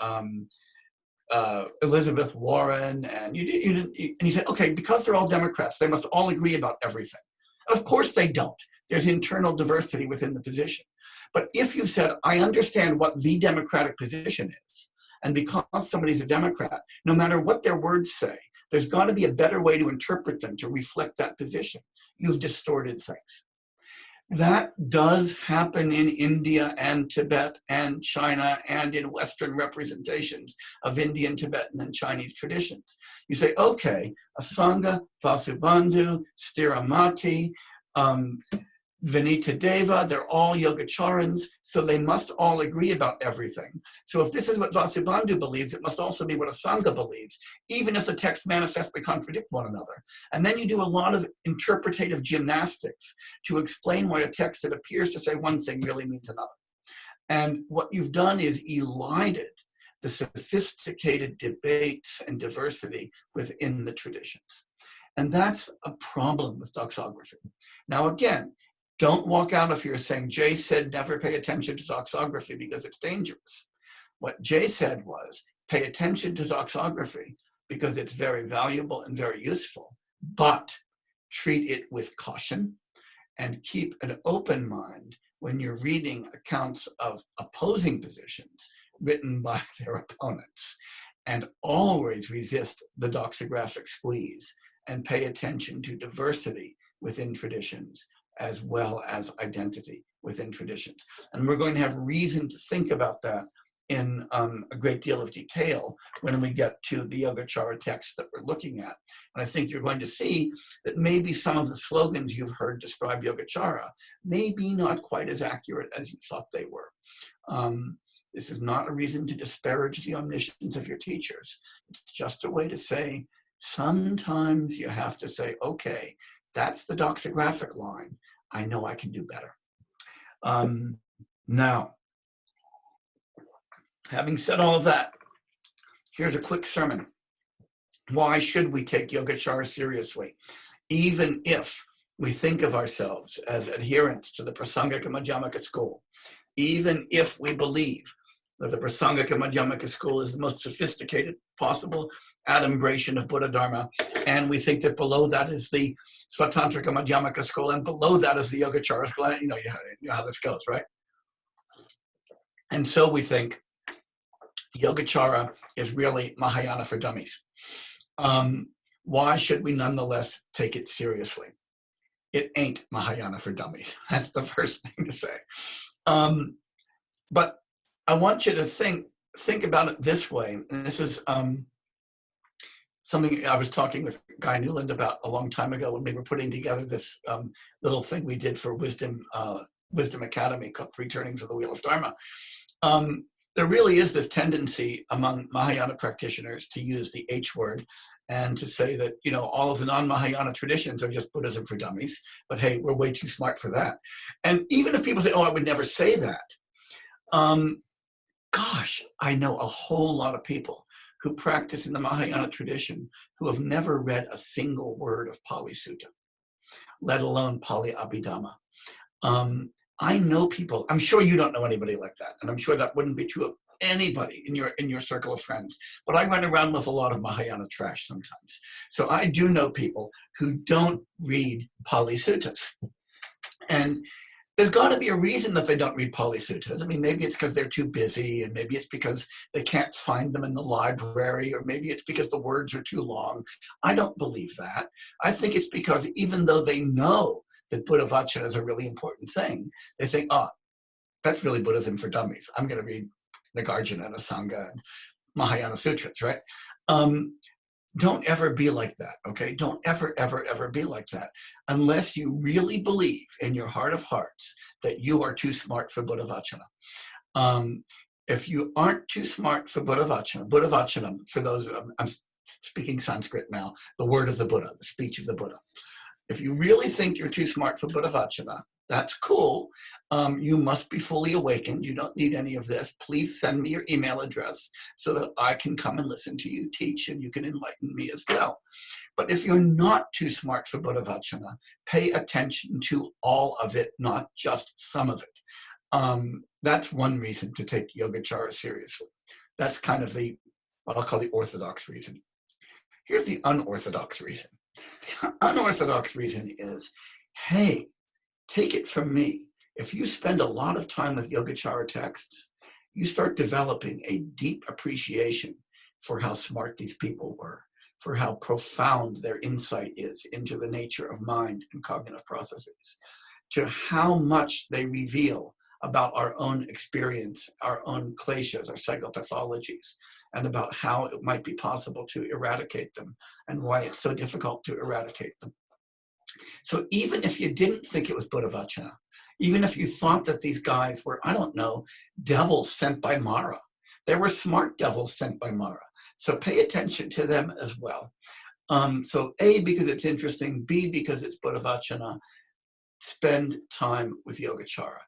Elizabeth Warren, and you said, okay, because they're all Democrats, they must all agree about everything. And of course they don't. There's internal diversity within the position. But if you've said, I understand what the Democratic position is, and because somebody's a Democrat, no matter what their words say, there's got to be a better way to interpret them to reflect that position. You've distorted things. That does happen in India and Tibet and China and in Western representations of Indian, Tibetan, and Chinese traditions. You say, okay, Asanga, Vasubandhu, Stiramati, Vinita Deva, they're all Yogacharans, so they must all agree about everything. So if this is what Vasubandhu believes, it must also be what a Sangha believes, even if the texts manifestly contradict one another. And then you do a lot of interpretative gymnastics to explain why a text that appears to say one thing really means another. And what you've done is elided the sophisticated debates and diversity within the traditions. And that's a problem with doxography. Now, again, don't walk out of here saying, Jay said never pay attention to doxography because it's dangerous. What Jay said was, pay attention to doxography because it's very valuable and very useful, but treat it with caution and keep an open mind when you're reading accounts of opposing positions written by their opponents, and always resist the doxographic squeeze and pay attention to diversity within traditions as well as identity within traditions. And we're going to have reason to think about that in a great deal of detail when we get to the Yogacara text that we're looking at. And I think you're going to see that maybe some of the slogans you've heard describe Yogacara may be not quite as accurate as you thought they were. This is not a reason to disparage the omniscience of your teachers. It's just a way to say, sometimes you have to say, okay, that's the doxographic line. I know I can do better. Now, having said all of that, here's a quick sermon. Why should we take Yogacara seriously, even if we think of ourselves as adherents to the Prasangika Madhyamaka school, even if we believe that the Prasangika Madhyamaka school is the most sophisticated possible adumbration of Buddha Dharma, and we think that below that is the Svatantrika Madhyamaka school, and below that is the Yogacara school. You know how this goes, right? And so we think Yogacara is really Mahayana for dummies. Why should we nonetheless take it seriously? It ain't Mahayana for dummies. That's the first thing to say. But I want you to think about it this way. And this is something I was talking with Guy Newland about a long time ago when we were putting together this little thing we did for Wisdom Academy, called 3 Turnings of the Wheel of Dharma. There really is this tendency among Mahayana practitioners to use the H word and to say that, you know, all of the non-Mahayana traditions are just Buddhism for dummies, but hey, we're way too smart for that. And even if people say, oh, I would never say that, gosh, I know a whole lot of people who practice in the Mahayana tradition who have never read a single word of Pali Sutta, let alone Pali Abhidhamma. I know people, I'm sure you don't know anybody like that, and I'm sure that wouldn't be true of anybody in your circle of friends, but I run around with a lot of Mahayana trash sometimes. So I do know people who don't read Pali Suttas. And there's got to be a reason that they don't read Pali Suttas. I mean, maybe it's because they're too busy, and maybe it's because they can't find them in the library, or maybe it's because the words are too long. I don't believe that. I think it's because even though they know that Buddha Vachana is a really important thing, they think, oh, that's really Buddhism for dummies. I'm going to read Nagarjuna and Asanga and Mahayana Sutras, right? Don't ever be like that, okay? Don't ever, ever, ever be like that unless you really believe in your heart of hearts that you are too smart for Buddha Vachana. If you aren't too smart for Buddha Vachana, for those, I'm speaking Sanskrit now, the word of the Buddha, the speech of the Buddha. If you really think you're too smart for Buddha Vachana, that's cool. You must be fully awakened. You don't need any of this. Please send me your email address so that I can come and listen to you teach, and you can enlighten me as well. But if you're not too smart for Buddha Vachana, pay attention to all of it, not just some of it. That's one reason to take Yogacara seriously. That's kind of what I'll call the orthodox reason. Here's the unorthodox reason. The unorthodox reason is, hey, take it from me. If you spend a lot of time with Yogacara texts, you start developing a deep appreciation for how smart these people were, for how profound their insight is into the nature of mind and cognitive processes, to how much they reveal about our own experience, our own kleshas, our psychopathologies, and about how it might be possible to eradicate them and why it's so difficult to eradicate them. So even if you didn't think it was Buddha Vachana, even if you thought that these guys were, I don't know, devils sent by Mara, they were smart devils sent by Mara. So pay attention to them as well. So A, because it's interesting, B, because it's Buddha Vachana, spend time with Yogacara.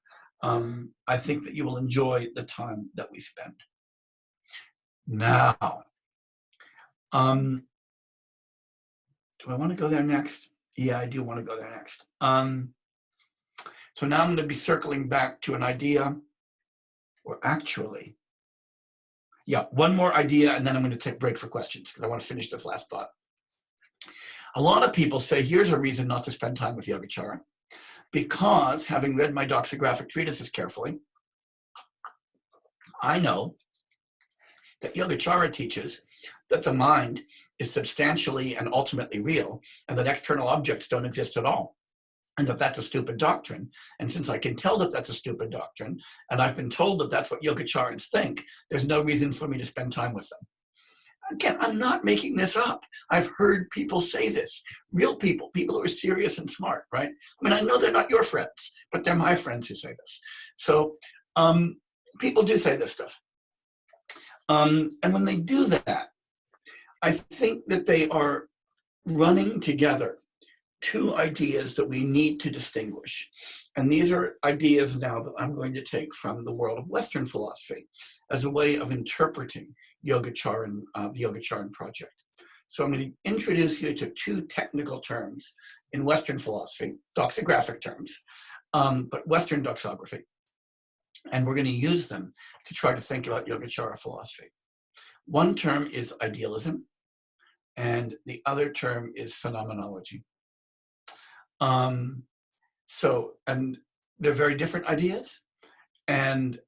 I think that you will enjoy the time that we spend. Now, do I want to go there next? Yeah, I do want to go there next. So now I'm going to be circling back to an idea, or actually, yeah, one more idea, and then I'm going to take a break for questions because I want to finish this last thought. A lot of people say, here's a reason not to spend time with Yogacara, because having read my doxographic treatises carefully, I know that Yogacara teaches that the mind is substantially and ultimately real, and that external objects don't exist at all, and that that's a stupid doctrine. And since I can tell that that's a stupid doctrine, and I've been told that that's what Yogacharans think, there's no reason for me to spend time with them. Again, I'm not making this up. I've heard people say this. Real people, people who are serious and smart, right? I mean, I know they're not your friends, but they're my friends who say this. So people do say this stuff. And when they do that, I think that they are running together two ideas that we need to distinguish. And these are ideas now that I'm going to take from the world of Western philosophy as a way of interpreting Yogacharan, the Yogacharan project. So I'm going to introduce you to two technical terms in Western philosophy, doxographic terms, but Western doxography. And we're going to use them to try to think about Yogacara philosophy. One term is idealism, and the other term is phenomenology. And they're very different ideas, and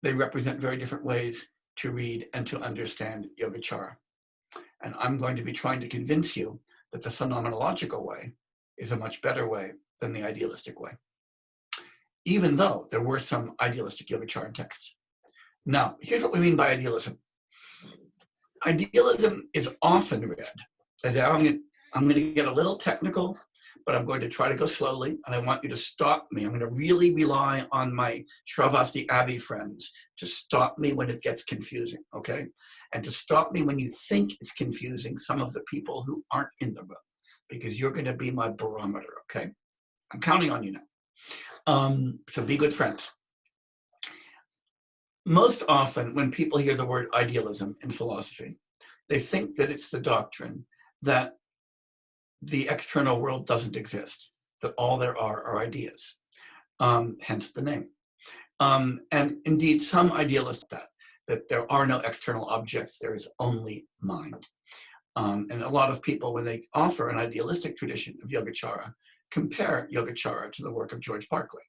they represent very different ways to read and to understand Yogacara. And I'm going to be trying to convince you that the phenomenological way is a much better way than the idealistic way, even though there were some idealistic Yogacharan texts. Now, here's what we mean by idealism. Idealism is often read, as I'm going to get a little technical, but I'm going to try to go slowly, and I want you to stop me. I'm going to really rely on my Sravasti Abbey friends to stop me when it gets confusing, okay? And to stop me when you think it's confusing some of the people who aren't in the room, because you're going to be my barometer, okay? I'm counting on you now. So be good friends. Most often when people hear the word idealism in philosophy, they think that it's the doctrine that the external world doesn't exist, that all there are ideas, hence the name. And indeed, some idealists that there are no external objects, there is only mind. And a lot of people, when they offer an idealistic tradition of Yogacara, compare Yogacara to the work of George Berkeley.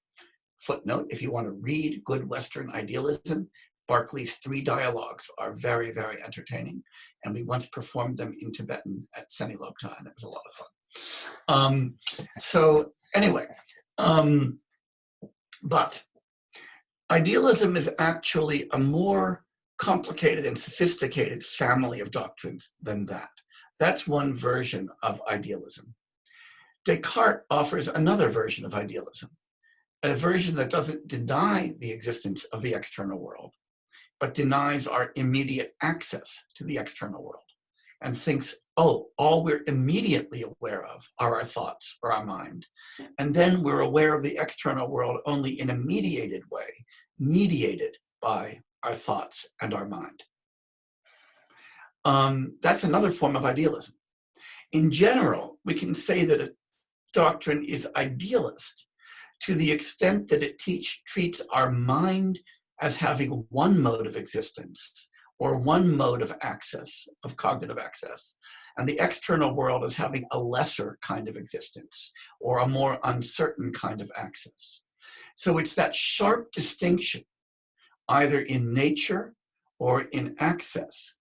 Footnote, if you want to read good Western idealism, Berkeley's 3 dialogues are very, very entertaining. And we once performed them in Tibetan at Senilobta, and it was a lot of fun. So anyway, but idealism is actually a more complicated and sophisticated family of doctrines than that. That's one version of idealism. Descartes offers another version of idealism, a version that doesn't deny the existence of the external world, but denies our immediate access to the external world and thinks, oh, all we're immediately aware of are our thoughts or our mind. And then we're aware of the external world only in a mediated way, mediated by our thoughts and our mind. That's another form of idealism. In general, we can say that a doctrine is idealist to the extent that it treats our mind as having one mode of existence or one mode of access, of cognitive access, and the external world as having a lesser kind of existence or a more uncertain kind of access. So it's that sharp distinction, either in nature or in access,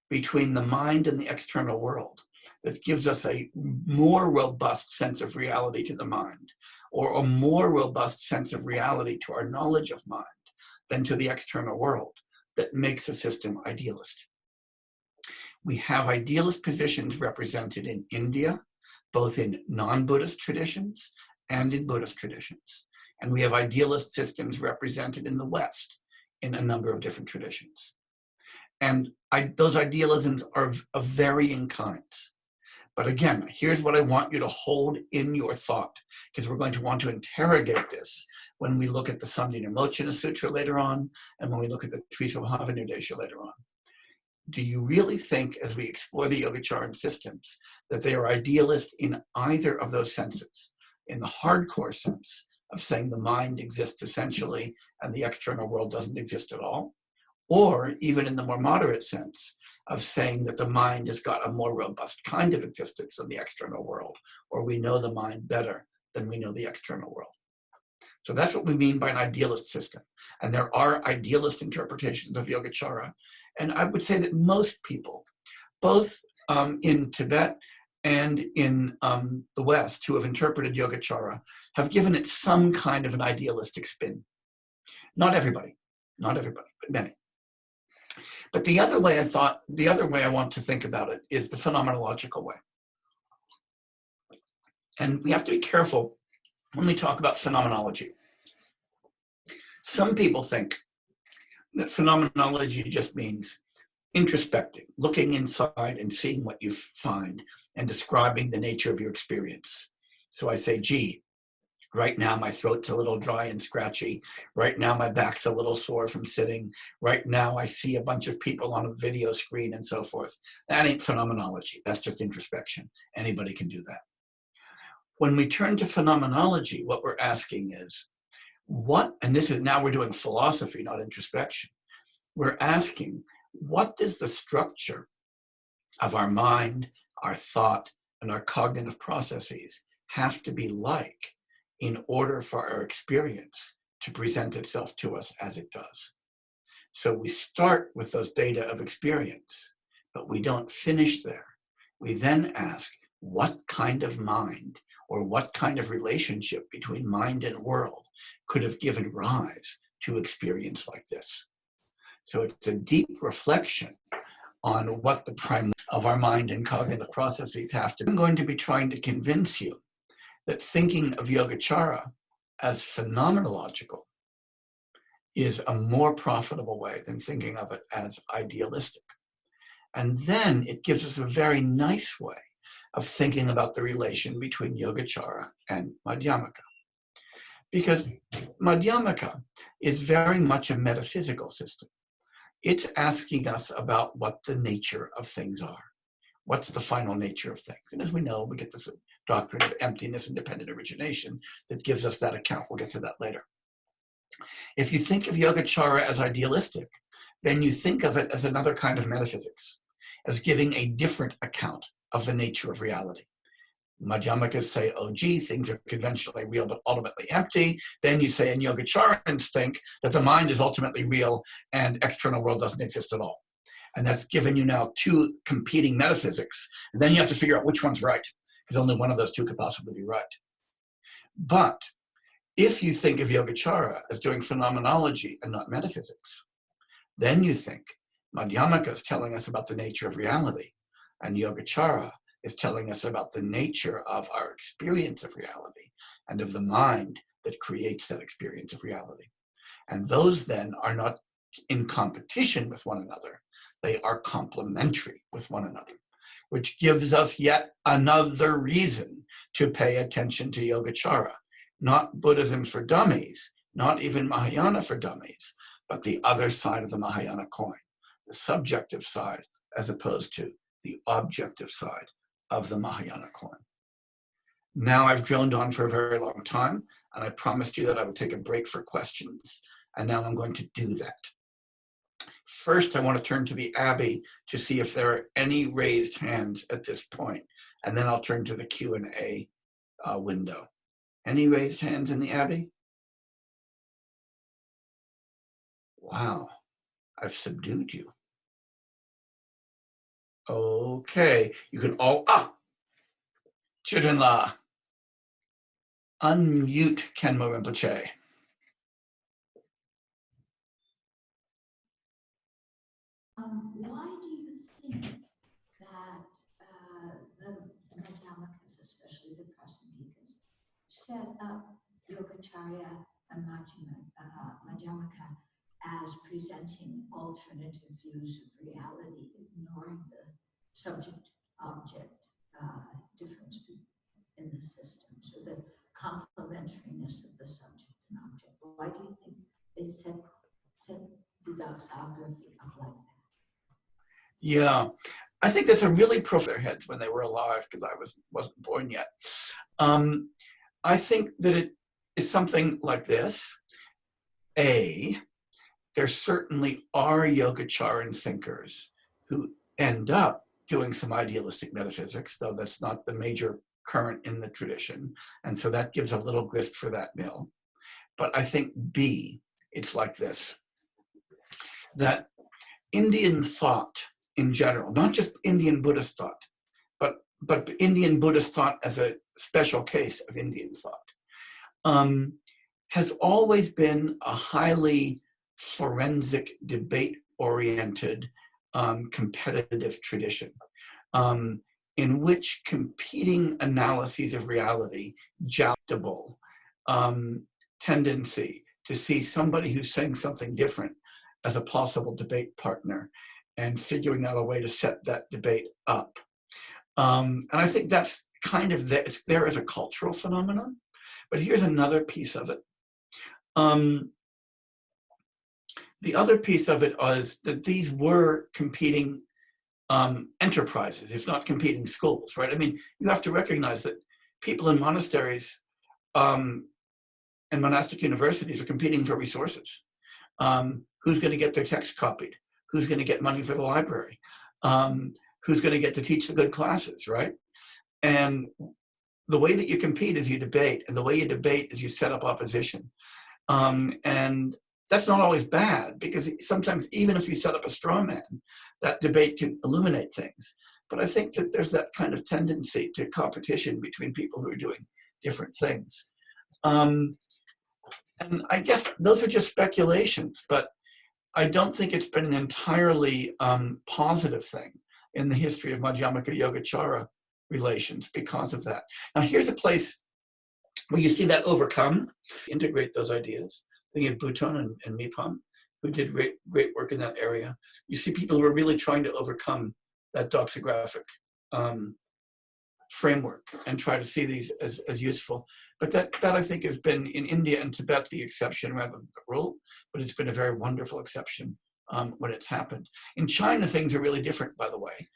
between the mind and the external world that gives us a more robust sense of reality to the mind, or a more robust sense of reality to our knowledge of mind than to the external world, that makes a system idealist. We have idealist positions represented in India both in non-Buddhist traditions and in Buddhist traditions. And we have idealist systems represented in the West in a number of different traditions. And those idealisms are of varying kinds. But again, here's what I want you to hold in your thought, because we're going to want to interrogate this when we look at the Samdhinirmochana Sutra later on, and when we look at the Trisvabhavanirdesha later on. Do you really think, as we explore the Yogacaran systems, that they are idealist in either of those senses? In the hardcore sense of saying the mind exists essentially and the external world doesn't exist at all? Or even in the more moderate sense of saying that the mind has got a more robust kind of existence than the external world, or we know the mind better than we know the external world. So that's what we mean by an idealist system. And there are idealist interpretations of Yogacara. And I would say that most people, both in Tibet and in the West, who have interpreted Yogacara, have given it some kind of an idealistic spin. Not everybody, but many. But the other way I want to think about it is the phenomenological way. And we have to be careful when we talk about phenomenology. Some people think that phenomenology just means introspecting, looking inside and seeing what you find and describing the nature of your experience. So I say, gee, right now my throat's a little dry and scratchy. Right now my back's a little sore from sitting. Right now I see a bunch of people on a video screen and so forth. That ain't phenomenology. That's just introspection. Anybody can do that. When we turn to phenomenology, what we're asking is, and this is now we're doing philosophy, not introspection. We're asking, what does the structure of our mind, our thought, and our cognitive processes have to be like in order for our experience to present itself to us as it does? So we start with those data of experience, but we don't finish there. We then ask, what kind of mind or what kind of relationship between mind and world could have given rise to experience like this? So it's a deep reflection on what the primal of our mind and cognitive processes have to be. I'm going to be trying to convince you that thinking of Yogacara as phenomenological is a more profitable way than thinking of it as idealistic. And then it gives us a very nice way of thinking about the relation between Yogacara and Madhyamaka. Because Madhyamaka is very much a metaphysical system. It's asking us about what the nature of things are. What's the final nature of things? And as we know, we get this doctrine of emptiness and dependent origination that gives us that account. We'll get to that later. If you think of Yogacara as idealistic, then you think of it as another kind of metaphysics, as giving a different account of the nature of reality. Madhyamikas say, oh gee, things are conventionally real but ultimately empty. Then you say, and Yogacharans think that the mind is ultimately real and external world doesn't exist at all. And that's given you now two competing metaphysics. And then you have to figure out which one's right, because only one of those two could possibly be right. But if you think of Yogacara as doing phenomenology and not metaphysics, then you think Madhyamaka is telling us about the nature of reality, and Yogacara is telling us about the nature of our experience of reality and of the mind that creates that experience of reality. And those then are not in competition with one another. They are complementary with one another, which gives us yet another reason to pay attention to Yogacara. Not Buddhism for dummies, not even Mahayana for dummies, but the other side of the Mahayana coin, the subjective side as opposed to the objective side of the Mahayana coin. Now I've droned on for a very long time, and I promised you that I would take a break for questions, and now I'm going to do that. First, I want to turn to the Abbey to see if there are any raised hands at this point, and then I'll turn to the Q&A window. Any raised hands in the Abbey? Wow, I've subdued you. Okay, you can all, Children-la, unmute Kenmo Rinpoche. Why do you think that the Madhyamaka Madhyamakas, especially the Prasadikas, set up Yogacarya and Madhyamaka as presenting alternative views of reality, ignoring the subject-object difference in the system, so the complementariness of the subject and object. Why do you think they set the doxography up like that? Yeah, I think that's a really profound their heads when they were alive, because I wasn't born yet. I think that it is something like this. There certainly are Yogacharan thinkers who end up doing some idealistic metaphysics, though that's not the major current in the tradition. And so that gives a little grist for that mill. But I think B, it's like this, that Indian thought in general, not just Indian Buddhist thought, but Indian Buddhist thought as a special case of Indian thought, has always been a highly forensic, debate-oriented, competitive tradition, in which competing analyses of reality, adaptable tendency to see somebody who's saying something different as a possible debate partner and figuring out a way to set that debate up. And I think that's kind of it's there as a cultural phenomenon. But here's another piece of it. The other piece of it was that these were competing enterprises, if not competing schools, right? I mean, you have to recognize that people in monasteries and monastic universities are competing for resources. Who's going to get their text copied? Who's going to get money for the library? Who's going to get to teach the good classes, right? And the way that you compete is you debate, and the way you debate is you set up opposition. And that's not always bad, because sometimes even if you set up a straw man, that debate can illuminate things. But I think that there's that kind of tendency to competition between people who are doing different things. And I guess those are just speculations, but I don't think it's been an entirely positive thing in the history of Madhyamaka Yogacara relations because of that. Now here's a place where you see that overcome, integrate those ideas. Thinking of Bhutan and Mipam, who did great work in that area. You see people who are really trying to overcome that doxographic framework and try to see these as useful. But that I think has been in India and Tibet the exception rather than the rule, but it's been a very wonderful exception when it's happened. In China, things are really different, by the way,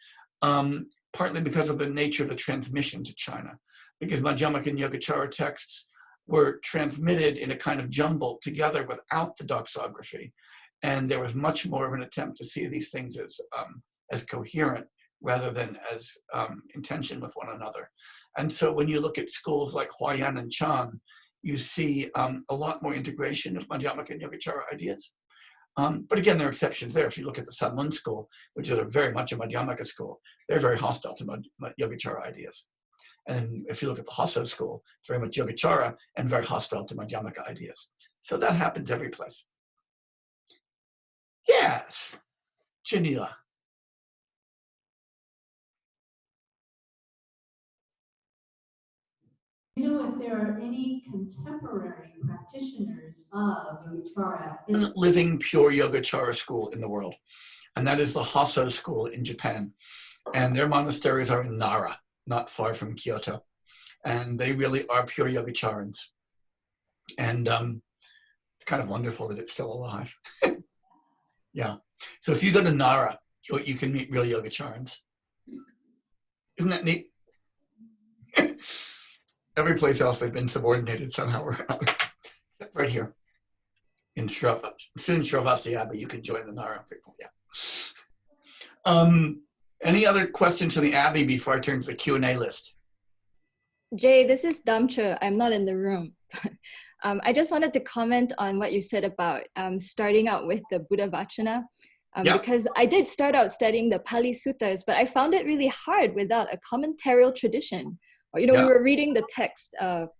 partly because of the nature of the transmission to China, because Madhyamaka and Yogacara texts were transmitted in a kind of jumble together without the doxography. And there was much more of an attempt to see these things as coherent rather than as in tension with one another. And so when you look at schools like Huayan and Chan, you see a lot more integration of Madhyamaka and Yogacara ideas. But again, there are exceptions there. If you look at the Sanlun school, which is very much a Madhyamaka school, they're very hostile to Yogacara ideas. And if you look at the Hasso school, it's very much Yogacara and very hostile to Madhyamaka ideas. So that happens every place. Yes, Janila. Do you know if there are any contemporary practitioners of Yogacara? Living pure Yogacara school in the world. And that is the Hasso school in Japan. And their monasteries are in Nara, not far from Kyoto. And they really are pure Yogacharans. And it's kind of wonderful that it's still alive. Yeah. So if you go to Nara, you can meet real Yogacharans. Isn't that neat? Every place else they've been subordinated somehow or another. Except right here. In Sravasti Abbey, you can join the Nara people. Yeah. Any other questions from the Abbey before I turn to the Q&A list? Jay, this is Damcha. I'm not in the room. I just wanted to comment on what you said about starting out with the Buddha Vachana, because I did start out studying the Pali Suttas, but I found it really hard without a commentarial tradition. We were reading the text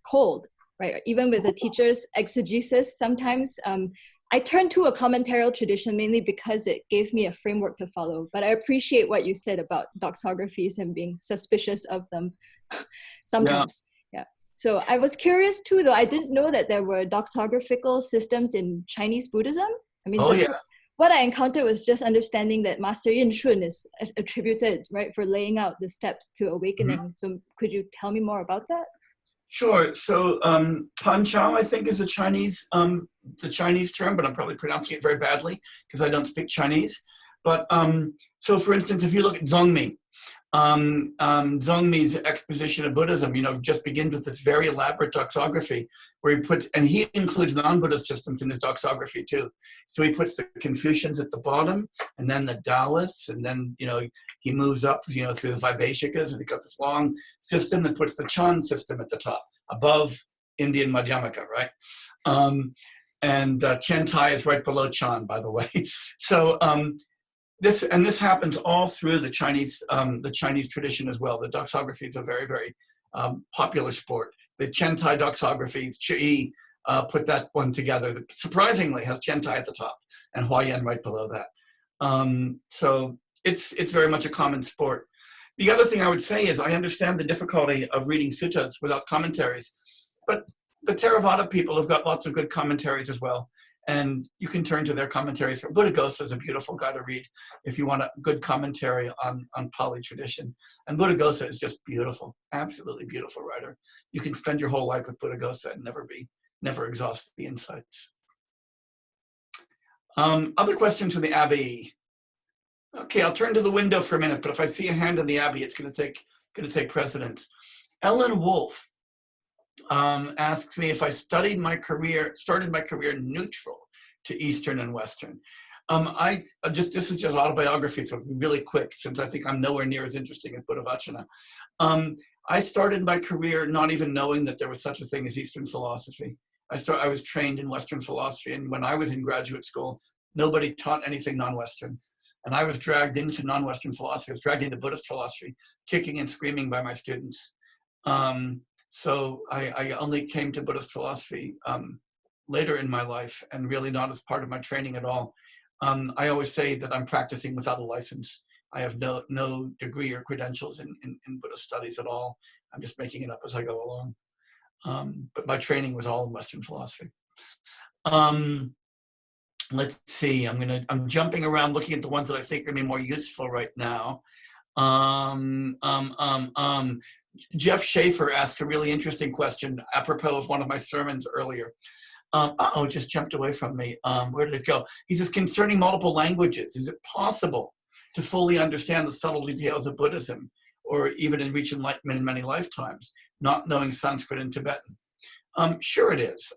cold, right? Even with the teacher's exegesis, sometimes I turned to a commentarial tradition mainly because it gave me a framework to follow. But I appreciate what you said about doxographies and being suspicious of them sometimes. Yeah. So I was curious too, though. I didn't know that there were doxographical systems in Chinese Buddhism. I mean, what I encountered was just understanding that Master Yin Shun is attributed, right, for laying out the steps to awakening. Mm-hmm. So could you tell me more about that? Sure. So Pan Chao, I think, is the Chinese term, but I'm probably pronouncing it very badly because I don't speak Chinese. But so, for instance, if you look at Zongmi, Zongmi's exposition of Buddhism, just begins with this very elaborate doxography where he includes non-Buddhist systems in his doxography too. So he puts the Confucians at the bottom, and then the Taoists, and then he moves up through the Vaibhashikas, and he got this long system that puts the Chan system at the top, above Indian Madhyamaka, right? And Chen Tai is right below Chan, by the way. So this happens all through the Chinese tradition as well. The doxography is a very, very popular sport. The Chen Tai doxographies, Chi put that one together that surprisingly has Chen Tai at the top and Huayan right below that. So it's very much a common sport. The other thing I would say is I understand the difficulty of reading suttas without commentaries, but the Theravada people have got lots of good commentaries as well. And you can turn to their commentaries. Buddhaghosa is a beautiful guy to read if you want a good commentary on Pali tradition. And Buddhaghosa is just beautiful, absolutely beautiful writer. You can spend your whole life with Buddhaghosa and never exhaust the insights. Other questions from the Abbey? Okay, I'll turn to the window for a minute, but if I see a hand in the Abbey, it's going to take precedence. Ellen Wolfe asks me if I started my career neutral to Eastern and Western. This is just autobiography, so really quick, since I think I'm nowhere near as interesting as Buddhavachana. I started my career not even knowing that there was such a thing as Eastern philosophy. I was trained in Western philosophy, and when I was in graduate school, nobody taught anything non-Western. And I was dragged into non-Western philosophy. I was dragged into Buddhist philosophy, kicking and screaming by my students. So I only came to Buddhist philosophy later in my life, and really not as part of my training at all. I always say that I'm practicing without a license. I have no degree or credentials in Buddhist studies at all. I'm just making it up as I go along. But my training was all in Western philosophy. Let's see. I'm jumping around looking at the ones that I think are going to be more useful right now. Jeff Schaefer asked a really interesting question apropos of one of my sermons earlier. It just jumped away from me. Where did it go? He says, concerning multiple languages, is it possible to fully understand the subtle details of Buddhism, or even reach enlightenment in many lifetimes, not knowing Sanskrit and Tibetan? Sure it is.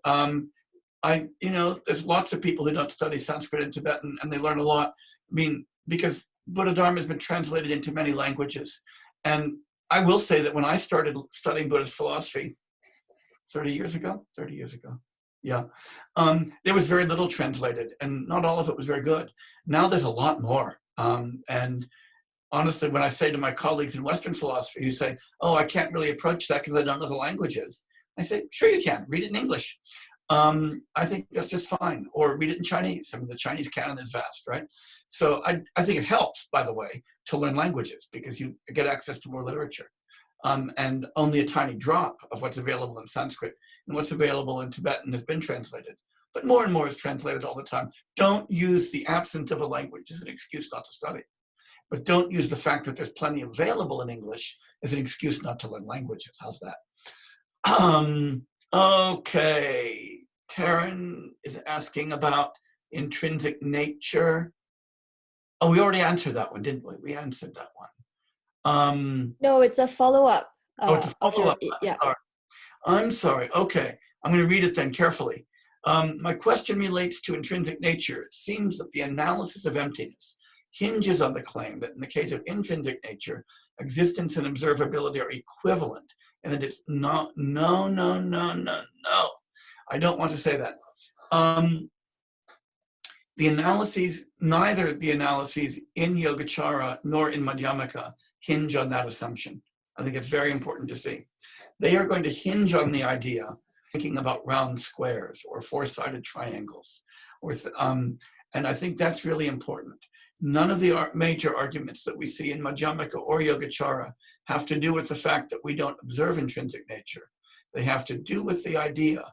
There's lots of people who don't study Sanskrit and Tibetan, and they learn a lot. Because Buddha Dharma has been translated into many languages. And I will say that when I started studying Buddhist philosophy 30 years ago, yeah, there was very little translated, and not all of it was very good. Now there's a lot more. And honestly, when I say to my colleagues in Western philosophy who say, oh, I can't really approach that because I don't know the languages, I say, sure you can, read it in English. I think that's just fine. Or read it in Chinese. I mean, the Chinese canon is vast, right? So I think it helps, by the way, to learn languages because you get access to more literature. And only a tiny drop of what's available in Sanskrit and what's available in Tibetan has been translated. But more and more is translated all the time. Don't use the absence of a language as an excuse not to study. But don't use the fact that there's plenty available in English as an excuse not to learn languages. How's that? Okay. Taryn is asking about intrinsic nature. Oh, we already answered that one, didn't we? We answered that one. No, it's a follow-up. It's a follow-up. I'm sorry. Okay. I'm going to read it then carefully. My question relates to intrinsic nature. It seems that the analysis of emptiness hinges on the claim that in the case of intrinsic nature, existence and observability are equivalent, and that it's not, no. I don't want to say that. Neither the analyses in Yogacara nor in Madhyamaka hinge on that assumption. I think it's very important to see. They are going to hinge on the idea thinking about round squares or four-sided triangles. And I think that's really important. None of the major arguments that we see in Madhyamaka or Yogacara have to do with the fact that we don't observe intrinsic nature. They have to do with the idea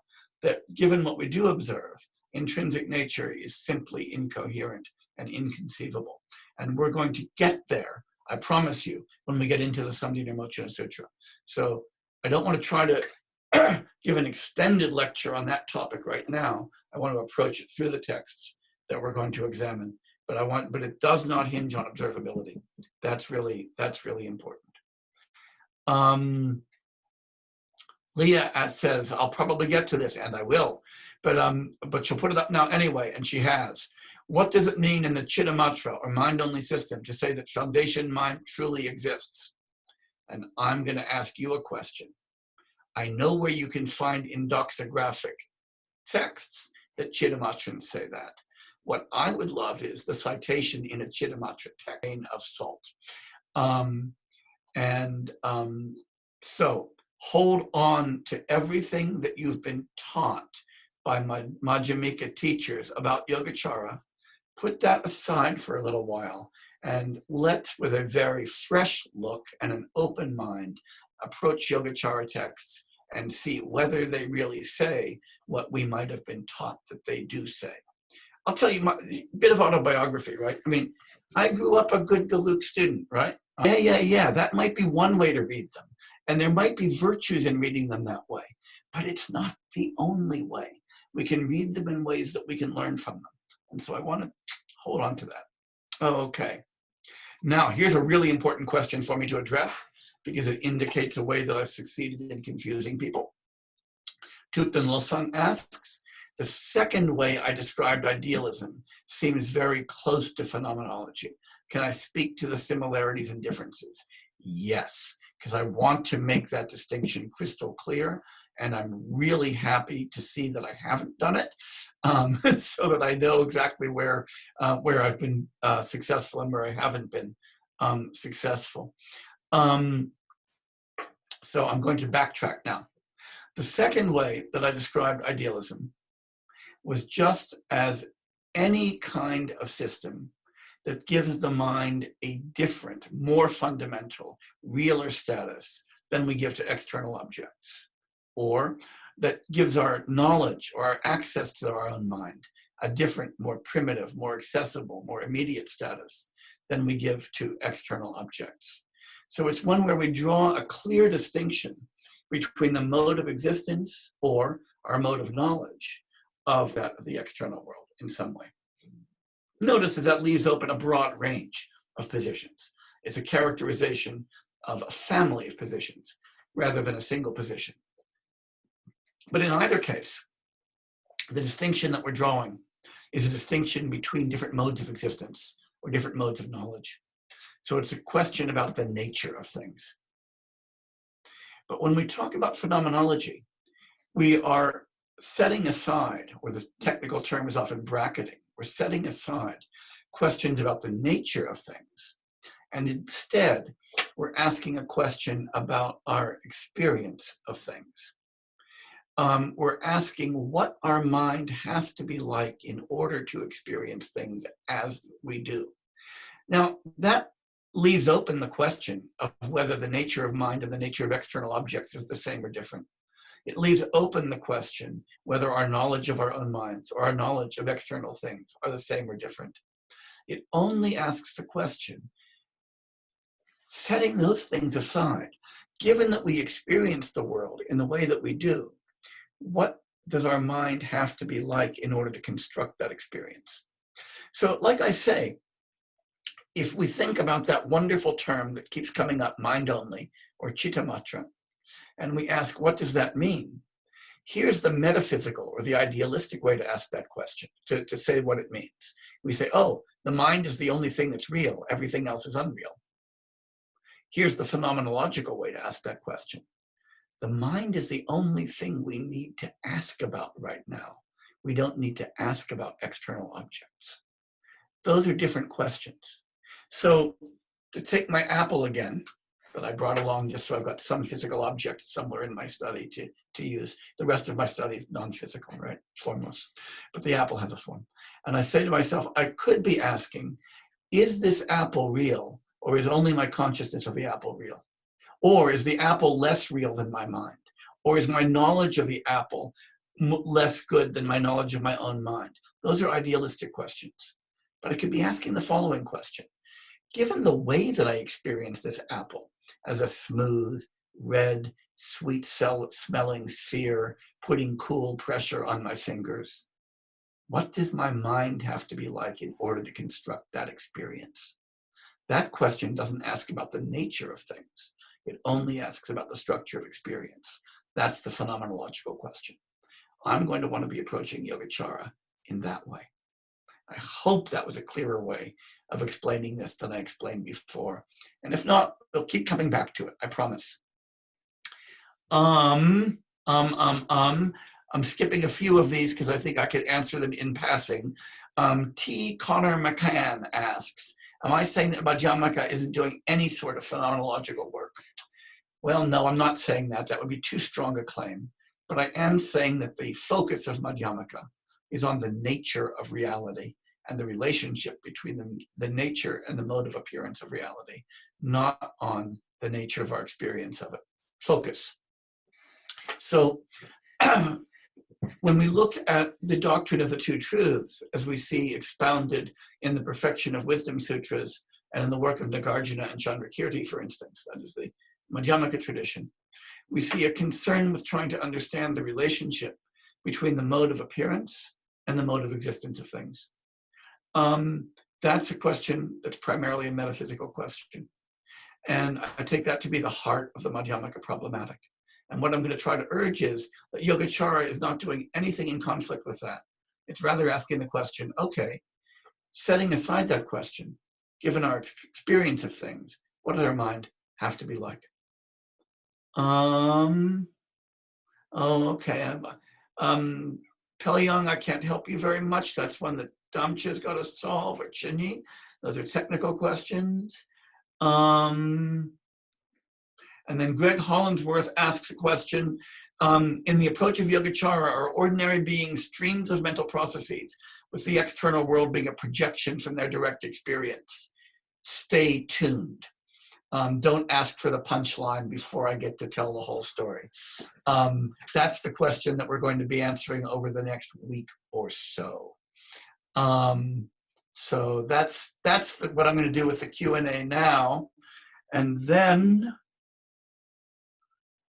that given what we do observe, intrinsic nature is simply incoherent and inconceivable. And we're going to get there, I promise you, when we get into the Samdhinirmochana Sutra. So I don't want to try to give an extended lecture on that topic right now. I want to approach it through the texts that we're going to examine. But it does not hinge on observability. That's really important. Leah says, I'll probably get to this, and I will, but she'll put it up now anyway, and she has. What does it mean in the Chittamatra, or mind-only system, to say that foundation mind truly exists? And I'm going to ask you a question. I know where you can find indoxographic texts that Chittamatrans say that. What I would love is the citation in a Chittamatra text, grain of salt. So hold on to everything that you've been taught by Madhyamika teachers about Yogacara. Put that aside for a little while, and let's, with a very fresh look and an open mind, approach Yogacara texts and see whether they really say what we might have been taught that they do say. I'll tell you a bit of autobiography, right? I mean, I grew up a good Galuk student, right? Yeah. That might be one way to read them. And there might be virtues in reading them that way, but it's not the only way. We can read them in ways that we can learn from them. And so I want to hold on to that. Okay. Now, here's a really important question for me to address because it indicates a way that I've succeeded in confusing people. Thupten Losang asks, the second way I described idealism seems very close to phenomenology. Can I speak to the similarities and differences? Yes, because I want to make that distinction crystal clear, and I'm really happy to see that I haven't done it, so that I know exactly where I've been successful and where I haven't been successful. So I'm going to backtrack now. The second way that I described idealism was just as any kind of system that gives the mind a different, more fundamental, realer status than we give to external objects, or that gives our knowledge or our access to our own mind a different, more primitive, more accessible, more immediate status than we give to external objects. So it's one where we draw a clear distinction between the mode of existence or our mode of knowledge of that of the external world in some way. Notice that leaves open a broad range of positions. It's a characterization of a family of positions rather than a single position. But in either case, the distinction that we're drawing is a distinction between different modes of existence or different modes of knowledge. So it's a question about the nature of things. But when we talk about phenomenology, we are setting aside, or the technical term is often bracketing, we're setting aside questions about the nature of things. And instead, we're asking a question about our experience of things. We're asking what our mind has to be like in order to experience things as we do. Now, that leaves open the question of whether the nature of mind and the nature of external objects is the same or different. It leaves open the question whether our knowledge of our own minds or our knowledge of external things are the same or different. It only asks the question, setting those things aside, given that we experience the world in the way that we do, what does our mind have to be like in order to construct that experience? So, like I say, if we think about that wonderful term that keeps coming up, mind only, or Chittamatra, and we ask, what does that mean? Here's the metaphysical or the idealistic way to ask that question, to say what it means. We say, oh, the mind is the only thing that's real. Everything else is unreal. Here's the phenomenological way to ask that question. The mind is the only thing we need to ask about right now. We don't need to ask about external objects. Those are different questions. So to take my apple again, that I brought along just so I've got some physical object somewhere in my study to use. The rest of my study is non-physical, right? Formless. But the apple has a form. And I say to myself, I could be asking, is this apple real? Or is only my consciousness of the apple real? Or is the apple less real than my mind? Or is my knowledge of the apple less good than my knowledge of my own mind? Those are idealistic questions. But I could be asking the following question. Given the way that I experience this apple as a smooth, red, sweet smelling sphere, putting cool pressure on my fingers, what does my mind have to be like in order to construct that experience? That question doesn't ask about the nature of things. It only asks about the structure of experience. That's the phenomenological question. I'm going to want to be approaching Yogacara in that way. I hope that was a clearer way of explaining this than I explained before. And if not, we'll keep coming back to it, I promise. I'm skipping a few of these because I think I could answer them in passing. T. Connor McCann asks, am I saying that Madhyamaka isn't doing any sort of phenomenological work? Well, no, I'm not saying that. That would be too strong a claim. But I am saying that the focus of Madhyamaka is on the nature of reality and the relationship between the nature and the mode of appearance of reality, not on the nature of our experience of it. Focus. So when we look at the doctrine of the two truths, as we see expounded in the Perfection of Wisdom Sutras and in the work of Nagarjuna and Chandrakirti, for instance, that is the Madhyamaka tradition, we see a concern with trying to understand the relationship between the mode of appearance and the mode of existence of things. That's a question that's primarily a metaphysical question. And I take that to be the heart of the Madhyamaka problematic. And what I'm going to try to urge is that Yogacara is not doing anything in conflict with that. It's rather asking the question, okay, setting aside that question, given our experience of things, what does our mind have to be like? Okay. Pelyung, I can't help you very much. That's one that Damcha's got to solve, or Chinyi. Those are technical questions. And then Greg Hollingsworth asks a question, in the approach of Yogacara, are ordinary beings streams of mental processes, with the external world being a projection from their direct experience? Stay tuned. Don't ask for the punchline before I get to tell the whole story. That's the question that we're going to be answering over the next week or so. So that's what I'm going to do with the Q&A now. And then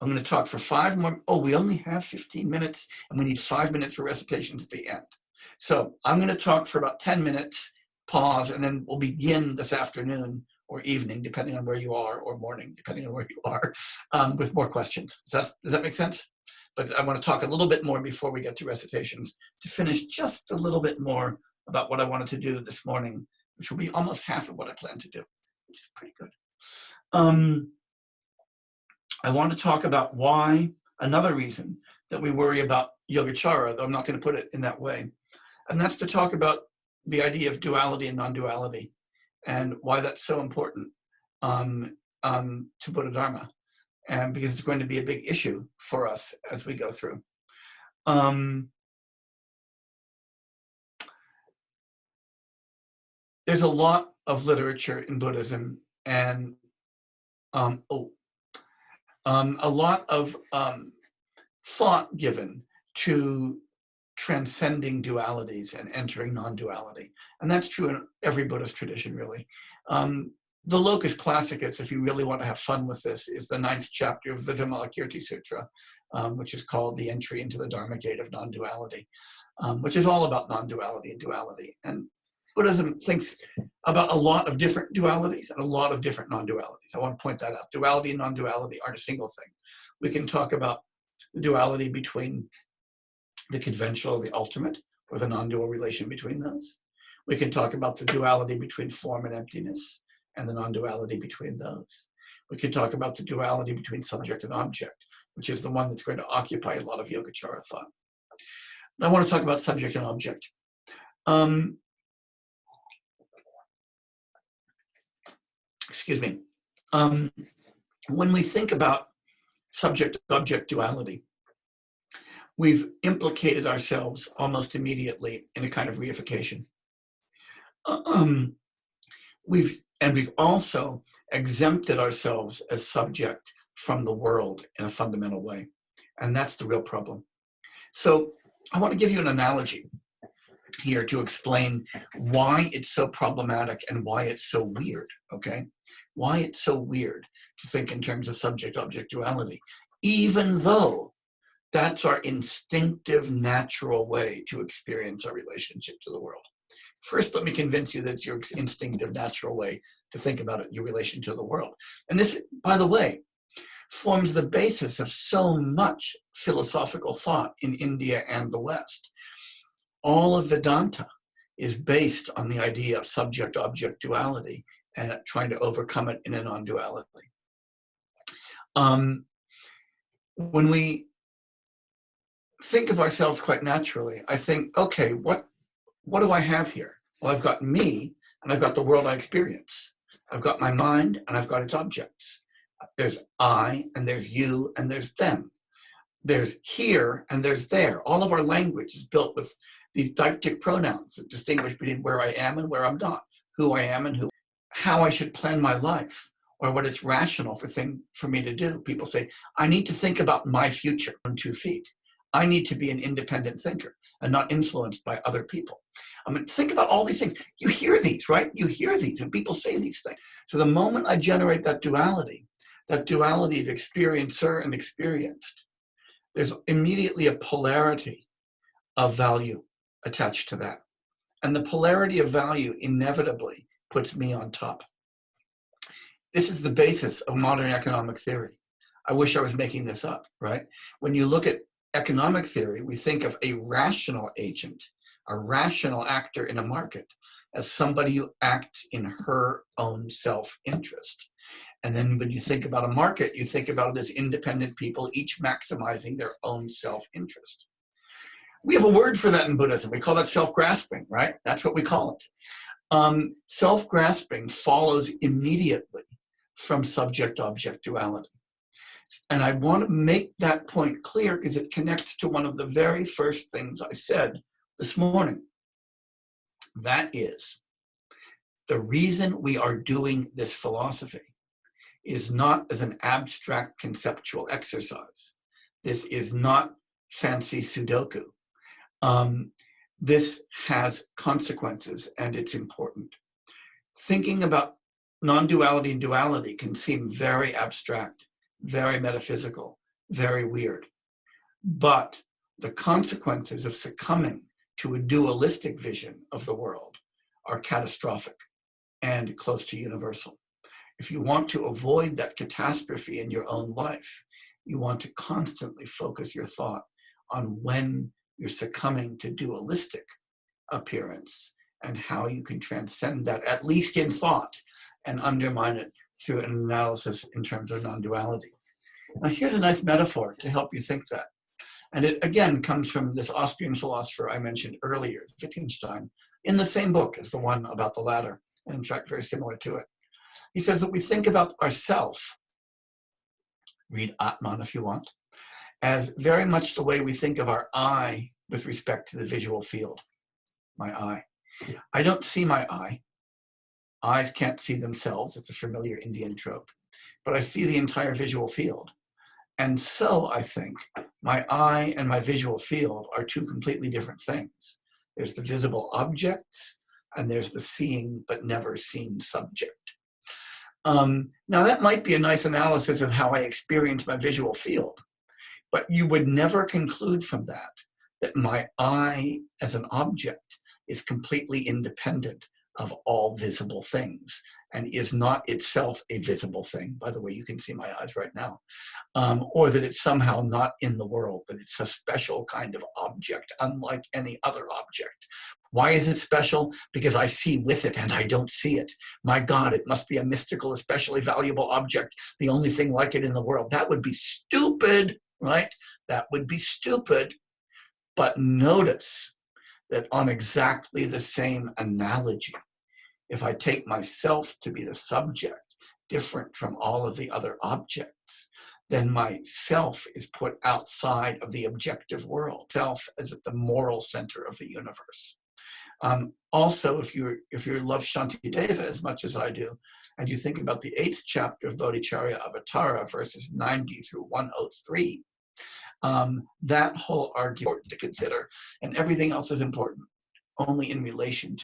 I'm going to talk for 5 more. Oh, we only have 15 minutes, and we need 5 minutes for recitations at the end. So I'm going to talk for about 10 minutes, pause, and then we'll begin this afternoon or evening, depending on where you are, or morning, depending on where you are, with more questions. Does that make sense? But I want to talk a little bit more before we get to recitations to finish just a little bit more about what I wanted to do this morning, which will be almost half of what I plan to do, which is pretty good. I want to talk about why, another reason that we worry about Yogacara, though I'm not going to put it in that way, and that's to talk about the idea of duality and non-duality, and why that's so important to Buddha Dharma, and because it's going to be a big issue for us as we go through. There's a lot of literature in Buddhism, and a lot of thought given to transcending dualities and entering non-duality. And that's true in every Buddhist tradition, really. The locus classicus, if you really want to have fun with this, is the 9th chapter of the Vimalakirti Sutra, which is called The Entry into the Dharma Gate of Non-Duality, which is all about non-duality and duality. And Buddhism thinks about a lot of different dualities and a lot of different non-dualities. I want to point that out. Duality and non-duality aren't a single thing. We can talk about the duality between the conventional or the ultimate, or the non-dual relation between those. We can talk about the duality between form and emptiness, and the non-duality between those. We can talk about the duality between subject and object, which is the one that's going to occupy a lot of Yogacara thought. And I want to talk about subject and object. Excuse me. when we think about subject-object duality, we've implicated ourselves almost immediately in a kind of reification. We've also exempted ourselves as subject from the world in a fundamental way. And that's the real problem. So I want to give you an analogy here to explain why it's so problematic and why it's so weird, okay? Why it's so weird to think in terms of subject-object duality, even though that's our instinctive, natural way to experience our relationship to the world. First, let me convince you that it's your instinctive, natural way to think about it, your relation to the world. And this, by the way, forms the basis of so much philosophical thought in India and the West. All of Vedanta is based on the idea of subject-object duality and trying to overcome it in a non-duality. When we think of ourselves quite naturally, I think, okay, what do I have here? Well, I've got me, and I've got the world I experience. I've got my mind, and I've got its objects. There's I, and there's you, and there's them. There's here, and there's there. All of our language is built with these deictic pronouns that distinguish between where I am and where I'm not, who I am and how I should plan my life, or what it's rational for me to do. People say, I need to think about my future on 2 feet. I need to be an independent thinker and not influenced by other people. I mean, think about all these things. You hear these, right? You hear these, and people say these things. So the moment I generate that duality of experiencer and experienced, there's immediately a polarity of value attached to that. And the polarity of value inevitably puts me on top. This is the basis of modern economic theory. I wish I was making this up, right? When you look at economic theory, we think of a rational agent, a rational actor in a market, as somebody who acts in her own self-interest. And then when you think about a market, you think about it as independent people, each maximizing their own self-interest. We have a word for that in Buddhism. We call that self-grasping, right? That's what we call it. Self-grasping follows immediately from subject-object duality. And I want to make that point clear because it connects to one of the very first things I said this morning. That is, the reason we are doing this philosophy is not as an abstract conceptual exercise. This is not fancy Sudoku. This has consequences, and it's important. Thinking about non-duality and duality can seem very abstract, very metaphysical, very weird. But the consequences of succumbing to a dualistic vision of the world are catastrophic and close to universal. If you want to avoid that catastrophe in your own life, you want to constantly focus your thought on when you're succumbing to dualistic appearance and how you can transcend that, at least in thought, and undermine it through an analysis in terms of non-duality. Now, here's a nice metaphor to help you think that. And it, again, comes from this Austrian philosopher I mentioned earlier, Wittgenstein, in the same book as the one about the ladder, and in fact, very similar to it. He says that we think about ourself, read Atman if you want, as very much the way we think of our I with respect to the visual field, my eye. I don't see my eye. Eyes can't see themselves. It's a familiar Indian trope. But I see the entire visual field. And so I think my eye and my visual field are two completely different things. There's the visible objects, and there's the seeing but never seen subject. Now that might be a nice analysis of how I experience my visual field, but you would never conclude from that my eye as an object is completely independent of all visible things and is not itself a visible thing. By the way, you can see my eyes right now. Or that it's somehow not in the world, that it's a special kind of object, unlike any other object. Why is it special? Because I see with it and I don't see it. My God, it must be a mystical, especially valuable object, the only thing like it in the world. That would be stupid, right? That would be stupid. But notice that on exactly the same analogy, if I take myself to be the subject, different from all of the other objects, then my self is put outside of the objective world. Self is at the moral center of the universe. Also, if you love Shantideva as much as I do, and you think about the 8th chapter of Bodhicharya Avatara, verses 90 through 103, that whole argument to consider, and everything else is important only in relation